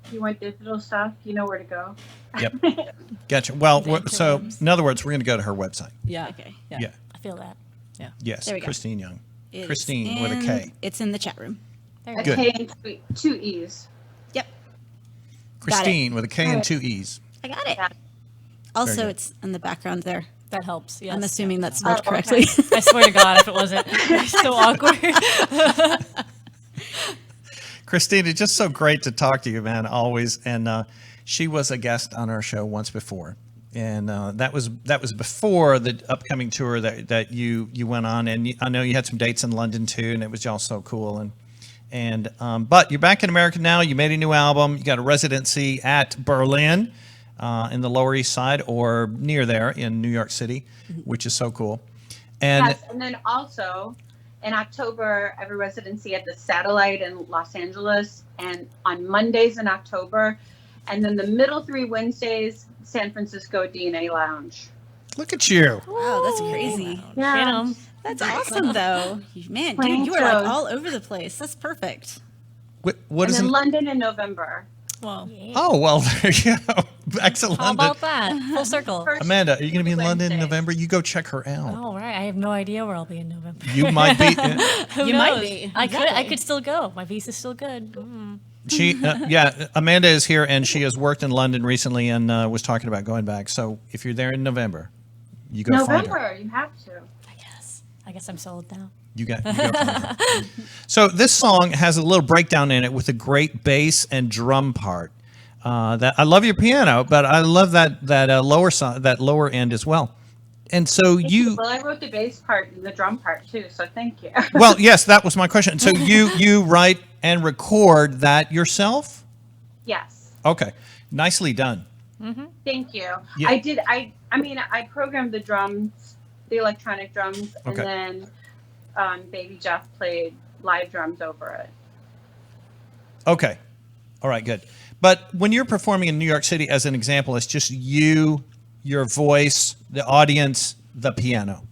if you want digital stuff, you know where to go. Yep. Gotcha. Well, so in other words, we're going to go to her website. Yeah. Okay. Yeah. I feel that. Yeah. Yes. There we go. Kristeen Young. It's Kristeen with a K. It's in the chat room. A Good. K and two E's. Yep. Kristeen with a K and two E's. I got it. Yeah. Also, good. it's in the background there. That helps. Yes. I'm assuming that's Oh, spelled okay. correctly. I swear to God, if it wasn't, it's so awkward. Kristeen, it's just so great to talk to you, man, always. And she was a guest on our show once before. And that was before the upcoming tour that you went on. And I know you had some dates in London, too, and it was all so cool. But you're back in America now. You made a new album. You got a residency at Berlin in the Lower East Side or near there in New York City, which is so cool. And Yes, and then also in October, I have a residency at the Satellite in Los Angeles, and on Mondays in October, and then the middle 3 Wednesdays, San Francisco DNA Lounge. look at you. Wow, that's crazy. Yeah. That's awesome, though. Man, Playing dude, you are like shows. all over the place. That's perfect. What And is then in, London in November. Well, Oh, well, there you go. Back to how London. about that? Full circle. First Amanda, are you going to be in London in Wednesday. November? You go check her out. Oh, right. I have no idea where I'll be in November. You might be. Who You might knows? be. I Exactly. could still go. My visa's still good. Amanda is here, and she has worked in London recently and was talking about going back. So if you're there in November, you go find her. November, you have to. I guess I'm sold now. You go find her. So this song has a little breakdown in it with a great bass and drum part. That I love your piano, but I love that lower end as well. And so you, Well, I wrote the bass part and the drum part too, so thank you. well, yes, that was my question. So you write and record that yourself? Yes. Okay, nicely done. Thank you. Yeah. I did. I mean, I programmed the drums, the electronic drums, and Okay. then Baby Jeff played live drums over it. Okay, all right, good. But when you're performing in New York City, as an example, it's just you, your voice, the audience, the piano.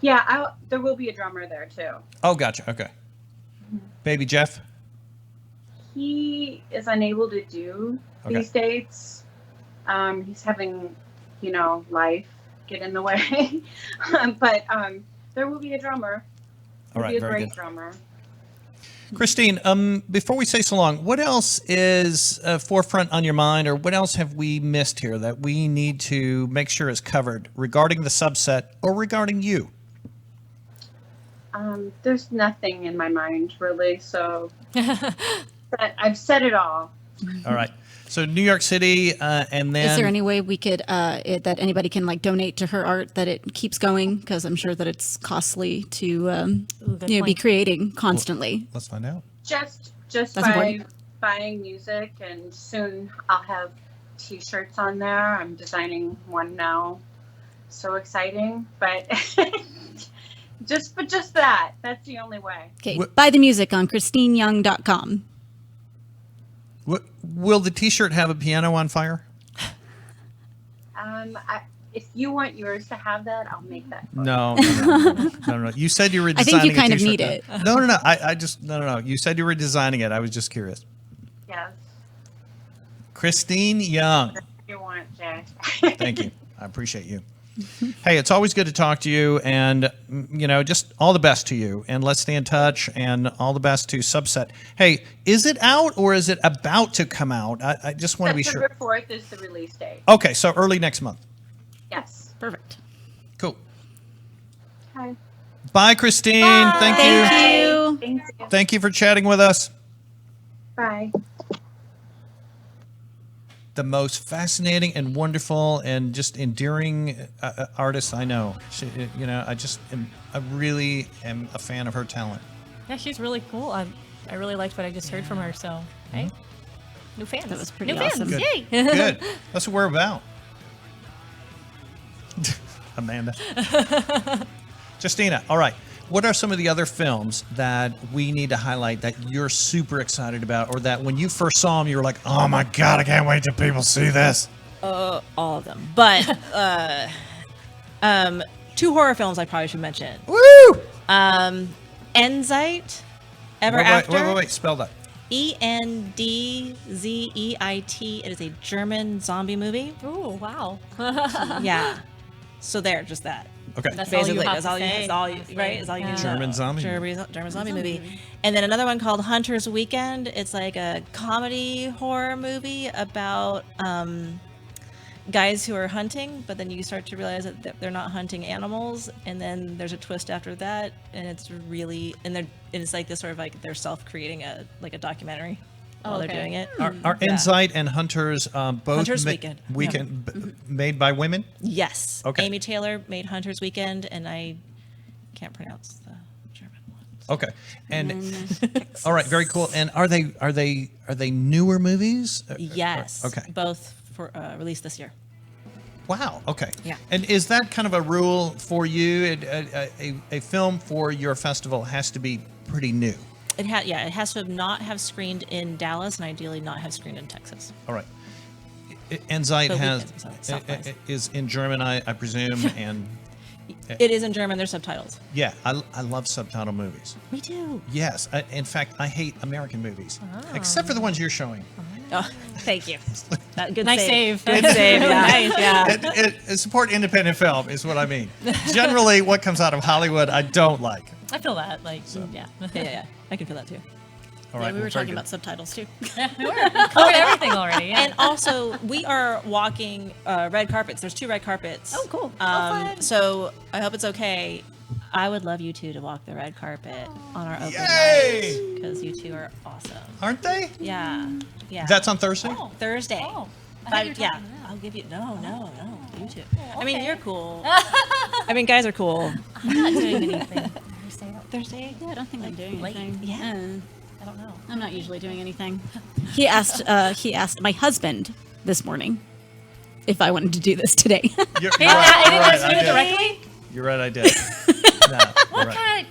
Yeah, there will be a drummer there too. Oh, gotcha. Okay. Baby Jeff. He is unable to do Okay. these dates. He's having, life get in the way. But there will be a drummer. All right, He'll be a very great good. drummer. Kristeen, before we say so long, what else is forefront on your mind, or what else have we missed here that we need to make sure is covered regarding the subset or regarding you? There's nothing in my mind really, so but I've said it all. All right. So New York City, and then Is there any way we could that anybody can like donate to her art that it keeps going? Because I'm sure that it's costly to be creating constantly. Let's find out. Just That's by important. buying music, and soon I'll have T-shirts on there. I'm designing one now. So exciting, but just that. That's the only way. Okay, buy the music on KristeenYoung.com. Will the T-shirt have a piano on fire? If you want yours to have that, I'll make that. No. You said you were I designing think you kind a of T-shirt. need it. No. I just no. You said you were designing it. I was just curious. Yes. Kristeen Young. If you want, Jay. Thank you. I appreciate you. Hey, it's always good to talk to you, and just all the best to you, and let's stay in touch, and all the best to Subset. Hey, is it out or is it about to come out? I just want to be sure. September 4th is the release date. Okay, so early next month. Yes. Perfect. Cool. Okay. Bye, Kristeen. Bye. Thank you. Thank you. Thank you for chatting with us. Bye. The most fascinating and wonderful and just endearing artist I know. She, I really am a fan of her talent. Yeah, she's really cool. I really liked what I just heard from her. So, hey, new fans. That was pretty new awesome. Fans. Good. Yay! Good. That's what we're about. Amanda. Justina, all right. What are some of the other films that we need to highlight that you're super excited about, or that when you first saw them, you were like, oh my God, I can't wait till people see this? All of them. But 2 horror films I probably should mention. Woo! Endzeit, Ever After. Wait. Spell that. Endzeit. It is a German zombie movie. Oh, wow. Yeah. So just that. Okay. That's all you have That's all to say. Is all you need to German know. zombie German zombie movie. And then another one called Hunter's Weekend. It's like a comedy horror movie about guys who are hunting, but then you start to realize that they're not hunting animals, and then there's a twist after that, and it's really it's like this sort of like they're self-creating a documentary while they're doing it. Are Endzeit and Hunters both Hunter's Weekend made by women? Yes. Okay. Amy Taylor made Hunter's Weekend, and I can't pronounce the German one. Okay. And all right, very cool. And are they newer movies? Yes. Okay. Both for released this year. Wow. Okay. Yeah. And is that kind of a rule for you? A film for your festival has to be pretty new. It has to not have screened in Dallas, and ideally not have screened in Texas. All right. Endzeit is in German, I presume, and it is in German. There's subtitles. Yeah, I love subtitle movies. Me too. Yes, in fact, I hate American movies, except for the ones you're showing. Oh, thank you. Good nice save. save. Good save. Yeah. Support independent film is what I mean. Generally, what comes out of Hollywood, I don't like. I feel that. Yeah. I can feel that too. All right, we were talking about subtitles too. We covered everything already. Yeah. And also, we are walking red carpets. There's 2 red carpets. Oh, cool. Fun. So I hope it's okay. I would love you 2 to walk the red carpet on our open night, because you 2 are awesome. Aren't they? Yeah. That's on Thursday? Thursday. Oh, I'll give you. No. You 2. I mean, you're cool. I mean, guys are cool. I'm not doing anything. Thursday? Yeah, I don't think I'm doing Late. anything. Yeah. I don't know. I'm not usually doing anything. He asked my husband this morning if I wanted to do this today. You're right, I did. Directly? You're right, I did. No, What right. kind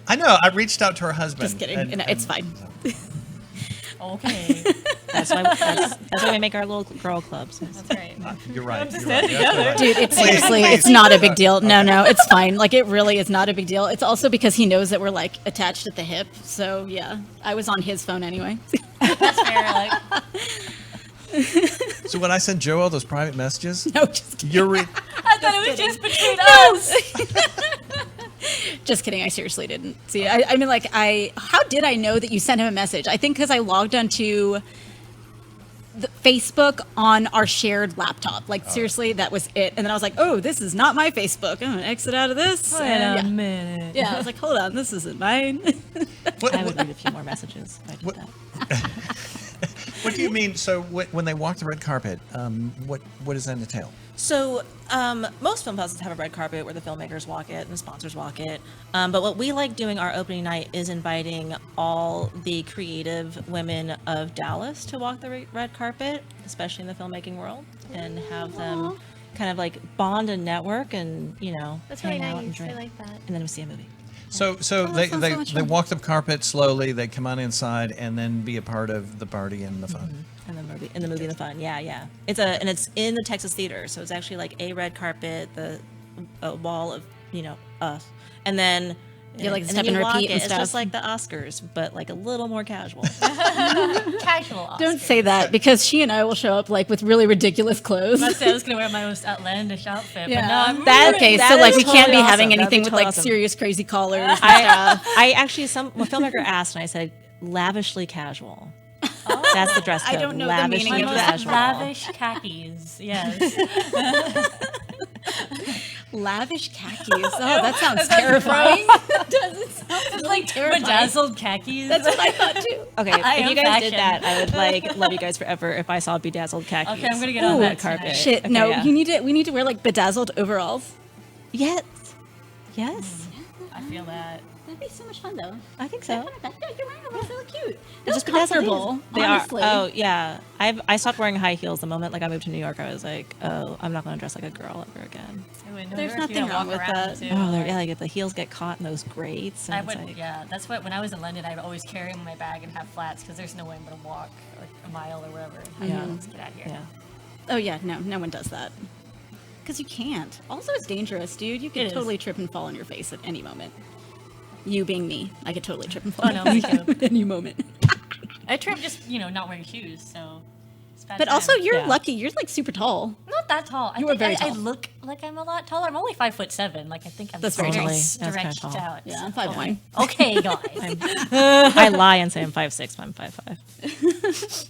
I know. I reached out to her husband. Just kidding. It's fine. Okay. That's why we make our little girl clubs. That's right. You're right. Just You're right. stand You're absolutely right. Dude, it's Please, seriously, please. it's not a big deal. No, it's fine. Like, it really is not a big deal. It's also because he knows that we're, like, attached at the hip. So, yeah, I was on his phone anyway. That's fair. So when I send Joe all those private messages, No, just kidding. you're I thought it was just between us. Just kidding. I seriously didn't. See, I mean, like, how did I know that you sent him a message? I think because I logged onto Facebook on our shared laptop. Like, seriously, that was it. And then I was like, oh, this is not my Facebook. I'm going to exit out of this. Wait a minute. Yeah, I was like, hold on, this isn't mine. I would read a few more messages if I did that. What do you mean? So when they walk the red carpet, what does that entail? So most film festivals have a red carpet where the filmmakers walk it and the sponsors walk it. But what we like doing our opening night is inviting all the creative women of Dallas to walk the red carpet, especially in the filmmaking world, and have them kind of like bond and network and, That's hang really out and nice. I drink. like that. And then we see a movie. So they walk the carpet slowly. They come on inside and then be a part of the party and the fun. And the movie and the fun. Yeah. It's in the Texas Theater, so it's actually like a red carpet, a wall of us, and then like and step then and you walk repeat and It's stuff. just like the Oscars, but like a little more casual. Casual Oscars. Don't say that, because she and I will show up like with really ridiculous clothes. I was going to wear my most outlandish outfit, but no, I'm Okay, that so like is we can't be totally having awesome. anything That'd with be like awesome. serious crazy collars and stuff. I actually, a filmmaker asked, and I said lavishly casual. That's the dress code. I don't know the lavishly meaning of most that. casual. lavish khakis. Yes. Lavish khakis. Oh, that sounds terrifying. Does it sound like terrifying? bedazzled khakis. That's what I thought too. Okay, I if am you guys fashion. did that, I would like love you guys forever if I saw bedazzled khakis. Okay, I'm gonna get on that carpet. tonight. Shit, Okay, no, yeah. we need to wear like bedazzled overalls. Yes. I feel that. That'd be so much fun though. I think so. Yeah, you're wearing them. That's really cute. They're Just bedazzled comfortable. heels. They honestly. are. Oh yeah. I stopped wearing high heels the moment I moved to New York. I was like, oh, I'm not going to dress like a girl ever again. There's nothing wrong with that. Oh, like the heels get caught in those grates. And I it's would, like, yeah. That's what when I was in London, I'd always carry them in my bag and have flats because there's no way I'm gonna walk like a mile or whatever. Yeah. Let's get out of here. Yeah. Oh yeah, no one does that. Because you can't. Also, it's dangerous, dude. You It could is. totally trip and fall on your face at any moment. You being me, I could totally trip and fall Oh, on no, my me face too. at any moment. I trip just not wearing shoes, so. It's bad But also, times. you're lucky. You're like super tall. Not that tall. You I are think very I tall. look like I'm a lot taller. I'm only 5'7". Like I think I'm That's very very tall. That's kinda stretched tall. out. Yeah, I'm so- 5'1". Okay, guys. I lie and say I'm 5'6", but I'm 5'5".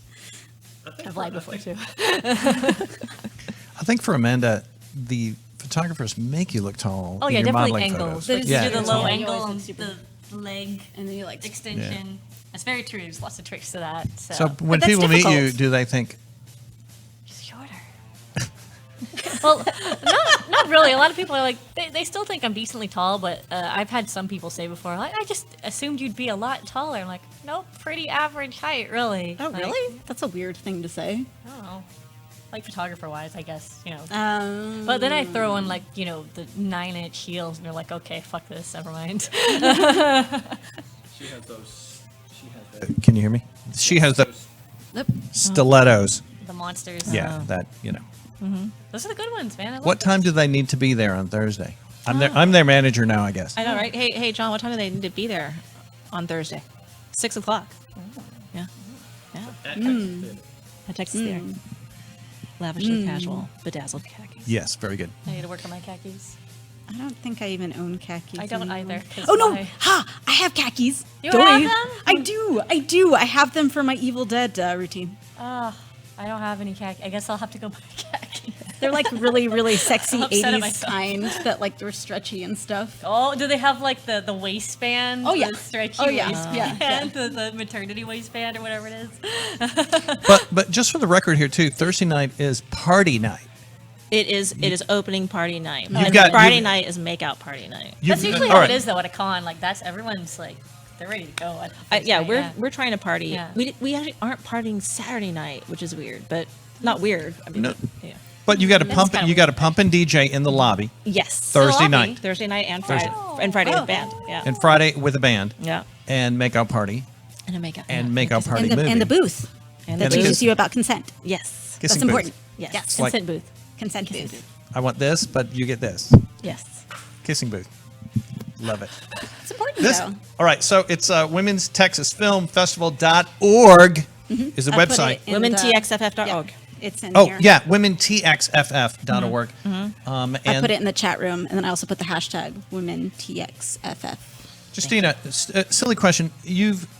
I've lied before too. I think for Amanda, the photographers make you look tall. Oh in yeah, your definitely modeling angles. photos. They just Yeah, do the it's low all- angle, always look the leg And then you like extension. That's very true. There's lots of tricks to that. So, So when that's people meet you, difficult. do they think, well, not really. A lot of people are like, they still think I'm decently tall, but I've had some people say before, like, I just assumed you'd be a lot taller. I'm like, nope, pretty average height, really. Oh, Like, really? That's a weird thing to say. I don't know. Like photographer-wise, I guess, But then I throw in like, the 9-inch heels, and you're like, okay, fuck this, never mind. She has those. can you hear me? She has those Yep. stilettos. The monsters. Yeah, that, Those are the good ones, man. I love What time do they need to be there on Thursday? I'm their manager now, I guess. I know, right? Hey, John, what time do they need to be there on Thursday? 6 o'clock. Yeah. At Texas Theater. Lavishly casual, bedazzled khakis. Yes, very good. I need to work on my khakis. I don't think I even own khakis. I don't anymore. either. 'cause Oh no! why? Ha! I have khakis. You Don't have I? them? I do. I have them for my Evil Dead routine. I don't have any khaki. I guess I'll have to go buy khaki. They're like really, really sexy I'm upset at 80s myself. kind that like they're stretchy and stuff. Oh, do they have like the waistband? Oh, yeah. The stretchy Oh, yeah. waistband, Yeah. The maternity waistband or whatever it is. But just for the record here too, Thursday night is party night. It is opening party night. You've And got- Friday you've- night is makeout party night. You- That's usually all how right. it is though at a con. Like that's everyone's like they're ready to go. At the Yeah, first we're night, we're trying to party. Yeah. We actually aren't partying Saturday night, which is weird, but not weird. I mean, No. yeah. But you got to That's pump kinda you got to pump and DJ in the lobby Yes. Thursday night Thursday night and Friday and Friday with band. Yeah. and Friday with a band Yeah. and makeout party And a makeup. and yeah. makeout party And movie. the booth And that the teaches kiss- you about consent. Yes. Kissing That's booth. important. Yes. Yes. Like- consent booth. Consent booth. I want this, but you get this. Yes. Kissing booth. Love it. It's important This, though. all right, so it's Women's Texas Film Festival.org is the I put website. it in the- WomenTXFF.org. Yeah, it's in Oh, here. yeah, WomenTXFF.org. I put it in the chat room, and then I also put the hashtag WomenTXFF. Justina, silly question.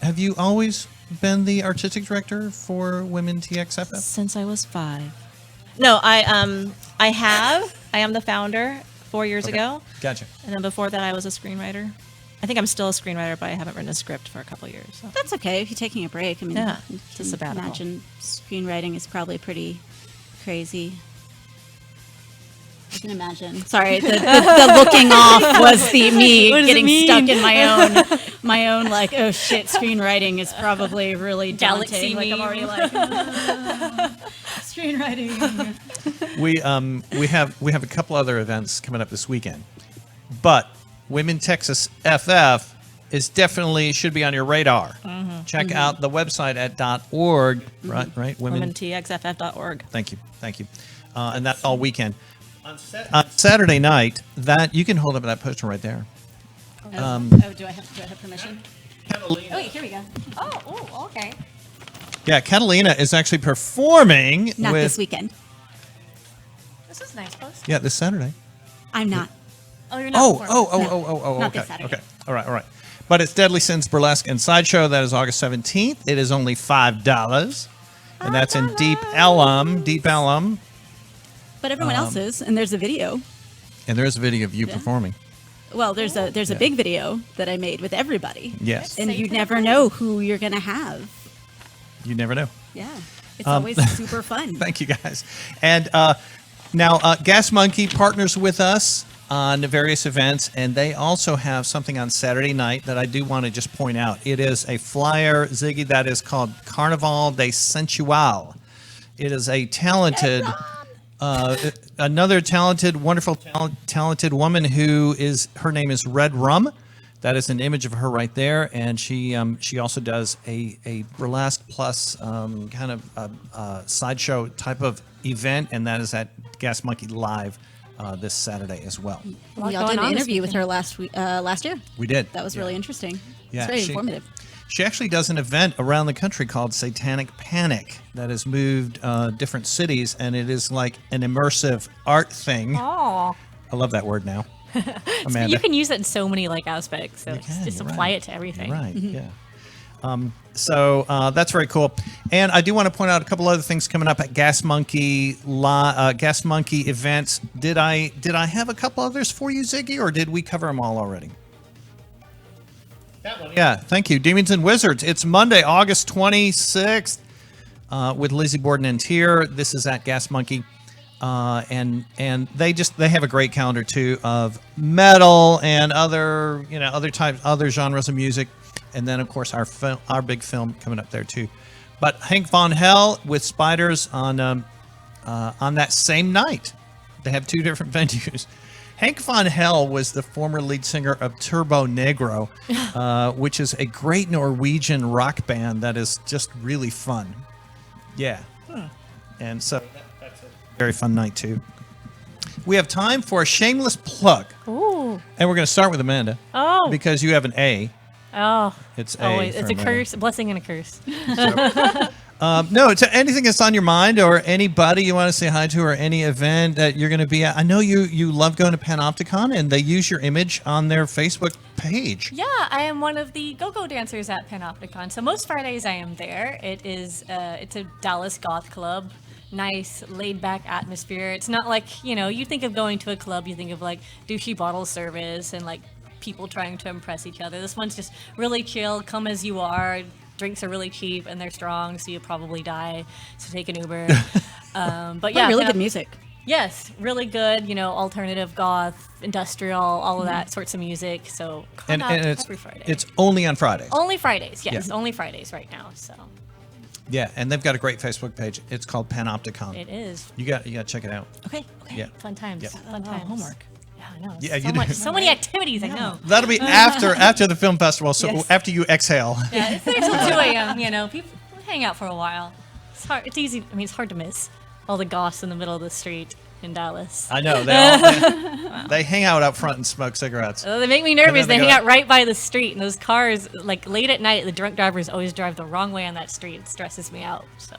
Have you always been the artistic director for Women TXFF? Since I was 5. No, I have. I am the founder 4 years ago. Gotcha. And then before that, I was a screenwriter. I think I'm still a screenwriter, but I haven't written a script for a couple of years. So. That's okay if you're taking a break. I mean, yeah, just imagine screenwriting is probably pretty crazy. I can imagine. Sorry, the looking off was me getting stuck in my own like, oh shit, screenwriting is probably really daunting. Like I'm already like screenwriting. We have a couple other events coming up this weekend, but Women Texas FF is definitely should be on your radar. Mm-hmm. Check out the website at .org. Mm-hmm. Right. WomenTXFF.org. Thank you. And that's all weekend. On Saturday night, that you can hold up that poster right there. Do I have permission? Oh, wait, here we go. Oh, okay. Yeah, Catalina is actually performing. Not this weekend. This is a nice post. Yeah, this Saturday. I'm not. Oh, you're not. Not Okay. this Saturday. Okay. All right. But it's Deadly Sins Burlesque and Sideshow. That is August 17th. It is only $5, and that's in Deep Ellum. But everyone else is, and there's a video. And there is a video of you performing. Well, there's a big video that I made with everybody. Yes. And you never know who you're gonna have. You never know. Yeah. It's always super fun. Thank you, guys. And now Gas Monkey partners with us on various events, and they also have something on Saturday night that I do want to just point out. It is a flyer, Ziggy, that is called Carnaval de Sensual. It is a talented... another talented, wonderful, talented woman her name is Red Rum. That is an image of her right there, and she also does a burlesque plus kind of sideshow type of event, and that is at Gas Monkey Live this Saturday as well. We all did an interview with her last year. We did. That was really interesting. Yeah, it's very informative. She actually does an event around the country called Satanic Panic that has moved different cities, and it is like an immersive art thing. Oh. I love that word now. Amanda. You can use it in so many aspects. So just apply right. it to everything. You're right. Yeah. So that's very cool. And I do want to point out a couple other things coming up at Gas Monkey events. Did I have a couple others for you, Ziggy, or did we cover them all already? That one. Yeah, thank you. Demons and Wizards. It's Monday, August 26th with Lizzie Borden and Tier. This is at Gas Monkey. And they have a great calendar too of metal and other genres of music. And then of course our big film coming up there too. But Hank Von Hell with Spiders on that same night. They have two different venues. Hank Von Hell was the former lead singer of Turbo Negro, which is a great Norwegian rock band that is just really fun. Yeah. And so that's a very fun night, too. We have time for a shameless plug. Ooh. And we're going to start with Amanda. Oh. Because you have an A. Oh. It's A. Always. It's a Amanda. curse, a blessing and a curse. No, it's anything that's on your mind or anybody you want to say hi to or any event that you're going to be at. I know you love going to Panopticon, and they use your image on their Facebook page. Yeah, I am one of the go-go dancers at Panopticon. So most Fridays I am there. It's a Dallas goth club. Nice, laid-back atmosphere. It's not like, you think of going to a club, you think of douchey bottle service and people trying to impress each other. This one's just really chill, come as you are. Drinks are really cheap and they're strong, so you'll probably die. So take an Uber. But yeah, really good music. Yes, really good. Alternative, goth, industrial, all of that sorts of music. So come out every Friday. It's only on Fridays. Only Fridays, yes. Yeah. Only Fridays right now. So. Yeah, and they've got a great Facebook page. It's called Panopticon. It is. You got to check it out. Okay. Yeah. Fun times. Yeah. Fun times. Homework. Yeah, I know. Yeah, so many activities. I know. That'll be after the film festival. So Yes. after you exhale. Yeah, it's there till 2 a.m. People hang out for a while. It's hard. It's easy. I mean, it's hard to miss all the goths in the middle of the street in Dallas. I know. They hang out front and smoke cigarettes. They make me nervous. They hang out right by the street, and those cars, late at night, the drunk drivers always drive the wrong way on that street. It stresses me out. So.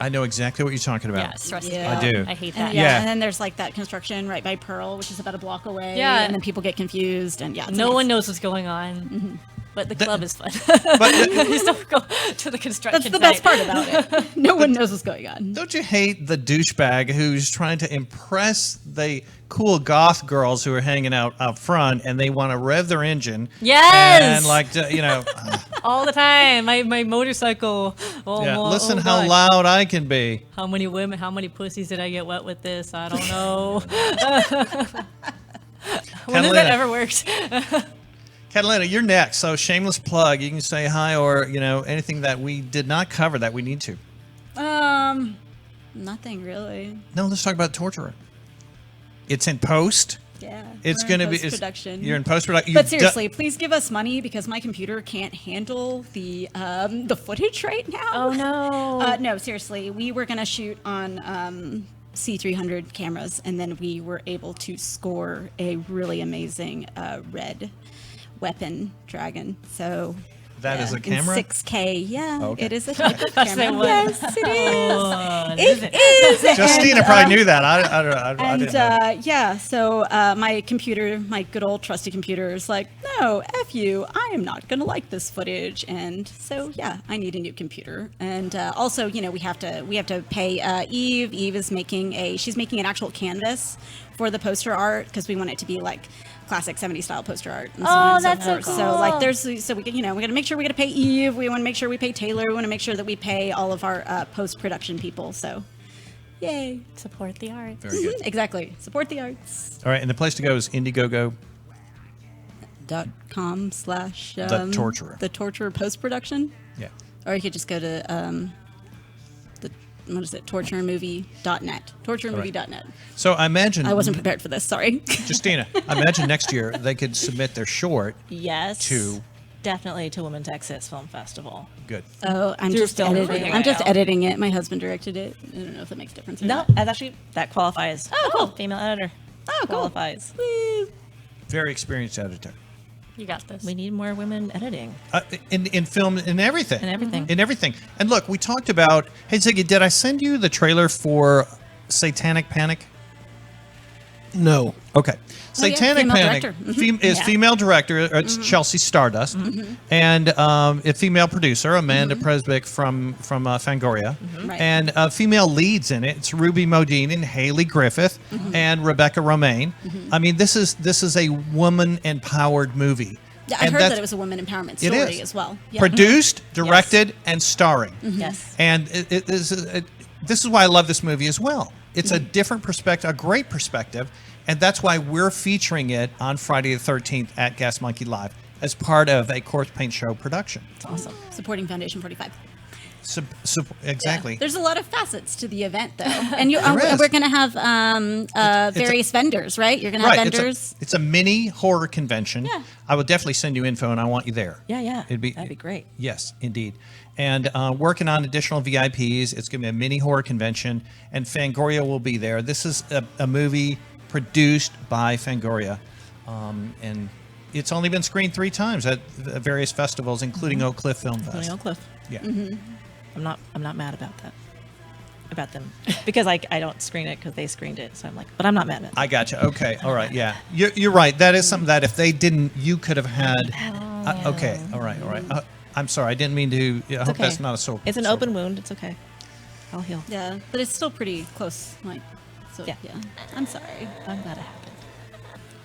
I know exactly what you're talking about. Yeah, stressful. Yeah. I do. I hate And, that. yeah, and then there's like that construction right by Pearl, which is about a block away. Yeah. and then people get confused, and yeah, it's No a one mess. knows what's going on. But the club is fun. But Just don't go to the construction That's the best site. part about it. No one knows what's going on. don't you hate the douchebag who's trying to impress the cool goth girls who are hanging out up front, and they want to rev their engine? Yes! And like, All the time. My motorcycle. Oh, yeah. oh, Listen oh how God. loud I can be. How many women, how many pussies did I get wet with this? I don't know. When has that ever worked? Catalina, you're next. So shameless plug. You can say hi or, anything that we did not cover that we need to. Nothing really. No, let's talk about Torturer. It's in post. Yeah, It's we're going in to be. post-production. You're in post production. But seriously, please give us money because my computer can't handle the footage right now. Oh no. No, seriously, we were gonna shoot on C300 cameras, and then we were able to score a really amazing red weapon dragon. So. That is a camera? In 6K, yeah. Oh, okay. It is a type of That's camera. the one. Yes, it is. Oh, It is. Justina And, probably knew that. I didn't know. yeah, so my computer, my good old trusty computer, is like, no, F you, I am not going to like this footage. And so, yeah, I need a new computer. And also, we have to pay Eve. Eve is she's making an actual canvas for the poster art because we want it to be like classic 70s style poster art. And so on and that's so forth. cool. So like we we got to make sure we got to pay Eve. We want to make sure we pay Taylor. We want to make sure that we pay all of our post-production people. So yay. Support the arts. Very good. Exactly. Support the arts. All right, and the place to go is Indiegogo. .com/ The Torturer. The Torturer post-production. Yeah. Or you could just go to torturemovie.net. Torturemovie.net. So I imagine. I wasn't prepared for this. Sorry. Justina, I imagine next year they could submit their short. Yes. To. Definitely to Women Texas Film Festival. Good. Oh, I'm Through just film editing. right I'm just now. editing it. My husband directed it. I don't know if that makes a difference or No, not. that's actually that qualifies. Oh, cool. Female editor. Oh, cool. Qualifies. Woo. Very experienced editor. You got this. We need more women editing. In film, in everything. In everything. In everything. And look, we talked about. Hey Ziggy, did I send you the trailer for Satanic Panic? No. Okay. Satanic female Panic director. Mhm. is Yeah. female director. It's Chelsea Stardust, and a female producer, Amanda Presbick from Fangoria, Right. and female leads in it. It's Ruby Modine and Haley Griffith and Rebecca Romaine. I mean, this is a woman empowered movie. Yeah, I And heard that's- that it was a woman empowerment It story is. as well. Yeah. Produced, directed, and starring. Yes. And this is why I love this movie as well. It's a different perspective, a great perspective, and that's why we're featuring it on Friday the 13th at Gas Monkey Live as part of a Corpsepaint show production. It's awesome. Supporting Foundation 45. Exactly. Yeah. There's a lot of facets to the event, though, and There is. we're going to have various vendors, right? You're going to have Right. vendors. It's a mini horror convention. Yeah. I will definitely send you info, and I want you there. Yeah. That'd be great. Yes, indeed. And working on additional VIPs. It's going to be a mini horror convention, and Fangoria will be there. This is a movie produced by Fangoria, and it's only been screened 3 times at various festivals, including Oak Cliff Film Fest. Including Oak Cliff. Yeah. I'm not mad about that. About them because I don't screen it because they screened it, so I'm like, but I'm not mad at it. I gotcha. Okay. All right. Yeah. You're right. That is something that if they didn't, you could have had. Okay. All right. I'm sorry. I didn't mean to. I hope okay. that's not a soul. It's an open wound. It's okay. I'll heal. Yeah, but it's still pretty close. Like, so Yeah. I'm sorry. I'm glad it happened.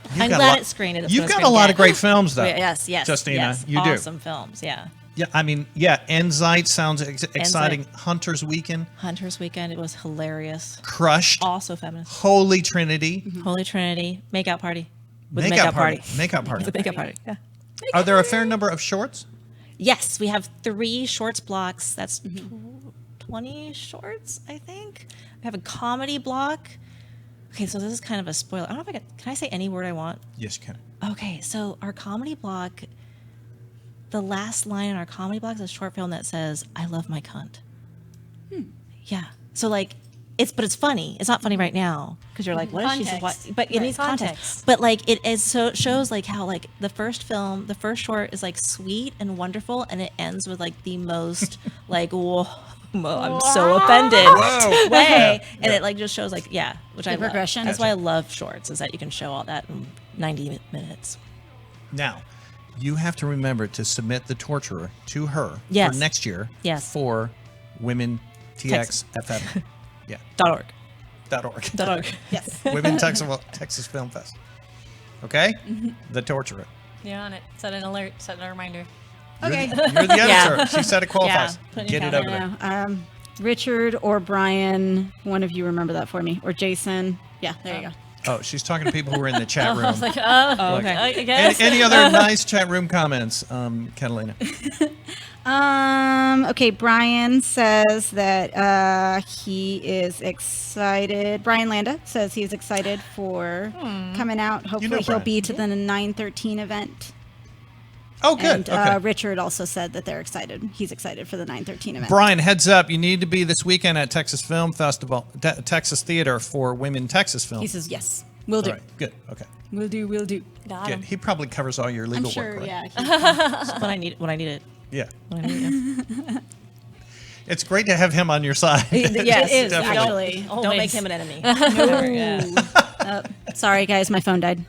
You've I'm got a glad lot- it's screened. You've got a lot of great films, though. Yes, Justina, yes. you do. Awesome films. Yeah. Yeah. I mean, yeah. Enzyte sounds exciting. Hunter's Weekend. Hunter's Weekend. It was hilarious. Crushed. Also feminist. Holy Trinity. Holy Trinity. Makeout Party. With Makeout Makeout Party. Makeout Party. With Makeout Party. Yeah. Are there a fair number of shorts? Yes, we have 3 shorts blocks. That's 20 shorts, I think. We have a comedy block. Okay, so this is kind of a spoiler. I don't know if can I say any word I want? Yes, you can. Okay, so our comedy block, the last line in our comedy block is a short film that says, "I love my cunt." Yeah. So like, it's funny. It's not funny right now because you're like, what is she? Context. But it needs context. But like, it is so shows like how like the first short is like sweet and wonderful, and it ends with like the most like whoa. I'm so offended. Whoa. Way. Yeah. And it like just shows like, which I love. progression. That's why I love shorts, is that you can show all that in 90 minutes. Now, you have to remember to submit the torturer to her Yes. for next year Yes. for Women TX FM. Yeah. .org. .org. .org. Yes. Women Texas Film Fest. Okay? The torturer. You're on it. Set an alert. Set a reminder. Okay. You're the editor. She said it qualifies. Put it in Get your it over there. Richard or Brian, one of you remember that for me, or Jason. Yeah, there you go. Oh, she's talking to people who are in the chat room. I was like, Look, okay. I guess. Any other nice chat room comments, Catalina? Okay, Brian says that he is excited. Brian Landa says he's excited for coming out. Hopefully he'll Brian. be to the 9/13 event. Oh, good. And Okay. Richard also said that they're excited. He's excited for the 9/13 event. Brian, heads up. You need to be this weekend at Texas Film Festival, Texas Theater for Women Texas Film. He says, yes, we'll do. All right, good. Okay. We'll do. Got Good. him. He probably covers all your legal I'm sure, work, right? yeah. when I need it. Yeah. When I need it. It's great to have him on your side. Yes, It is, Definitely. actually. Don't make him an enemy. No. Sorry, guys, my phone died.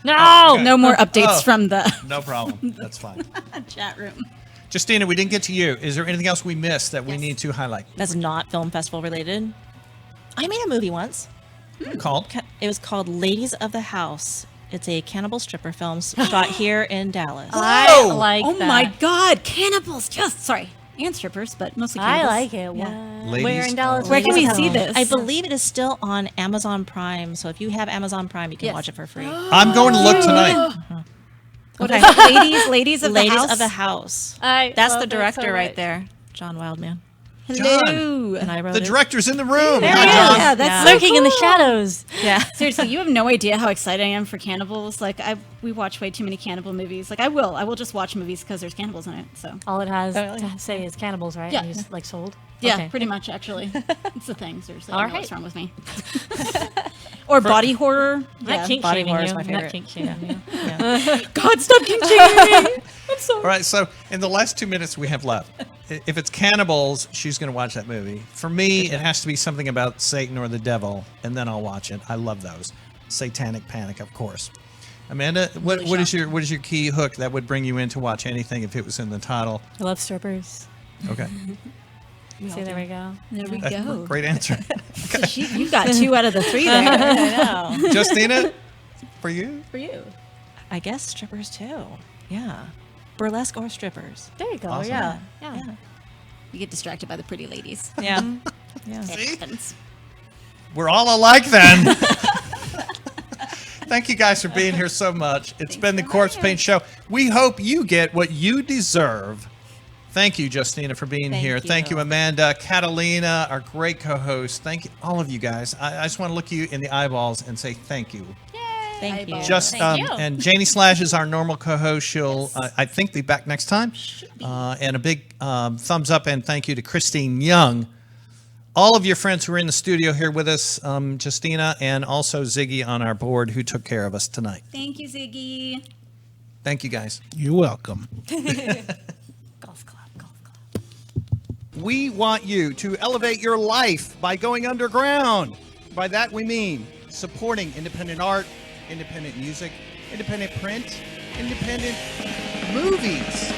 No! Okay. No more updates Oh. from the No problem. That's fine. chat room. Justina, we didn't get to you. Is there anything else we missed that we need to highlight? That's not film festival related. I made a movie once. Called? It was called Ladies of the House. It's a cannibal stripper film shot here in Dallas. I like Oh that. my God, cannibals! Sorry, and strippers, but mostly I cannibals. like it. Yeah. What? Where in Dallas? Where can we see this? this? I believe it is still on Amazon Prime. So if you have Amazon Prime, you can watch it for free. I'm going to look tonight. What is it? Ladies of the Ladies House? of the House. I That's love the it director so right much. there, John Wildman. Hello. And I wrote The it. director's in the room. There Hi, he is. John. Yeah, that's so lurking in the cool. shadows. Yeah. Seriously, you have no idea how excited I am for cannibals. Like, we watch way too many cannibal movies. Like, I will just watch movies because there's cannibals in it. So All it has to say is cannibals, right? Yeah. And he's like sold. yeah, Okay. pretty much actually. It's the thing. Seriously, I All don't know right. what's wrong with me. Or body horror. Not kink body shaming horror you. is my Not favorite. kink shaming you. God, stop kink shaming me. I'm sorry. All right, so in the last 2 minutes we have left, if it's cannibals, she's going to watch that movie. For me, it has to be something about Satan or the devil, and then I'll watch it. I love those. Satanic Panic, of course. Amanda, what is your key hook that would bring you in to watch anything if it was in the title? I love strippers. Okay. See, there we go. There we That's go. Great answer. So you got 2 out of the 3 there. I know. Justina, for you? For you. I guess strippers too. Yeah. Burlesque or strippers. There you go. Awesome. Yeah. You get distracted by the pretty ladies. Yeah. Yeah. It happens. We're all alike then. Thank you guys for being here so much. It's been the Corpse Paint Show. We hope you get what you deserve. Thank you, Justina, for being here. Thank you, Amanda, Catalina, our great co-host. Thank you, all of you guys. I just want to look you in the eyeballs and say thank you. Thank you. And Janie Slash is our normal co-host. She'll, I think, be back next time. And a big thumbs up and thank you to Kristeen Young. All of your friends who are in the studio here with us, Justina, and also Ziggy on our board who took care of us tonight. Thank you, Ziggy. Thank you, guys. You're welcome. Golf club. We want you to elevate your life by going underground. By that we mean supporting independent art, independent music, independent print, independent movies.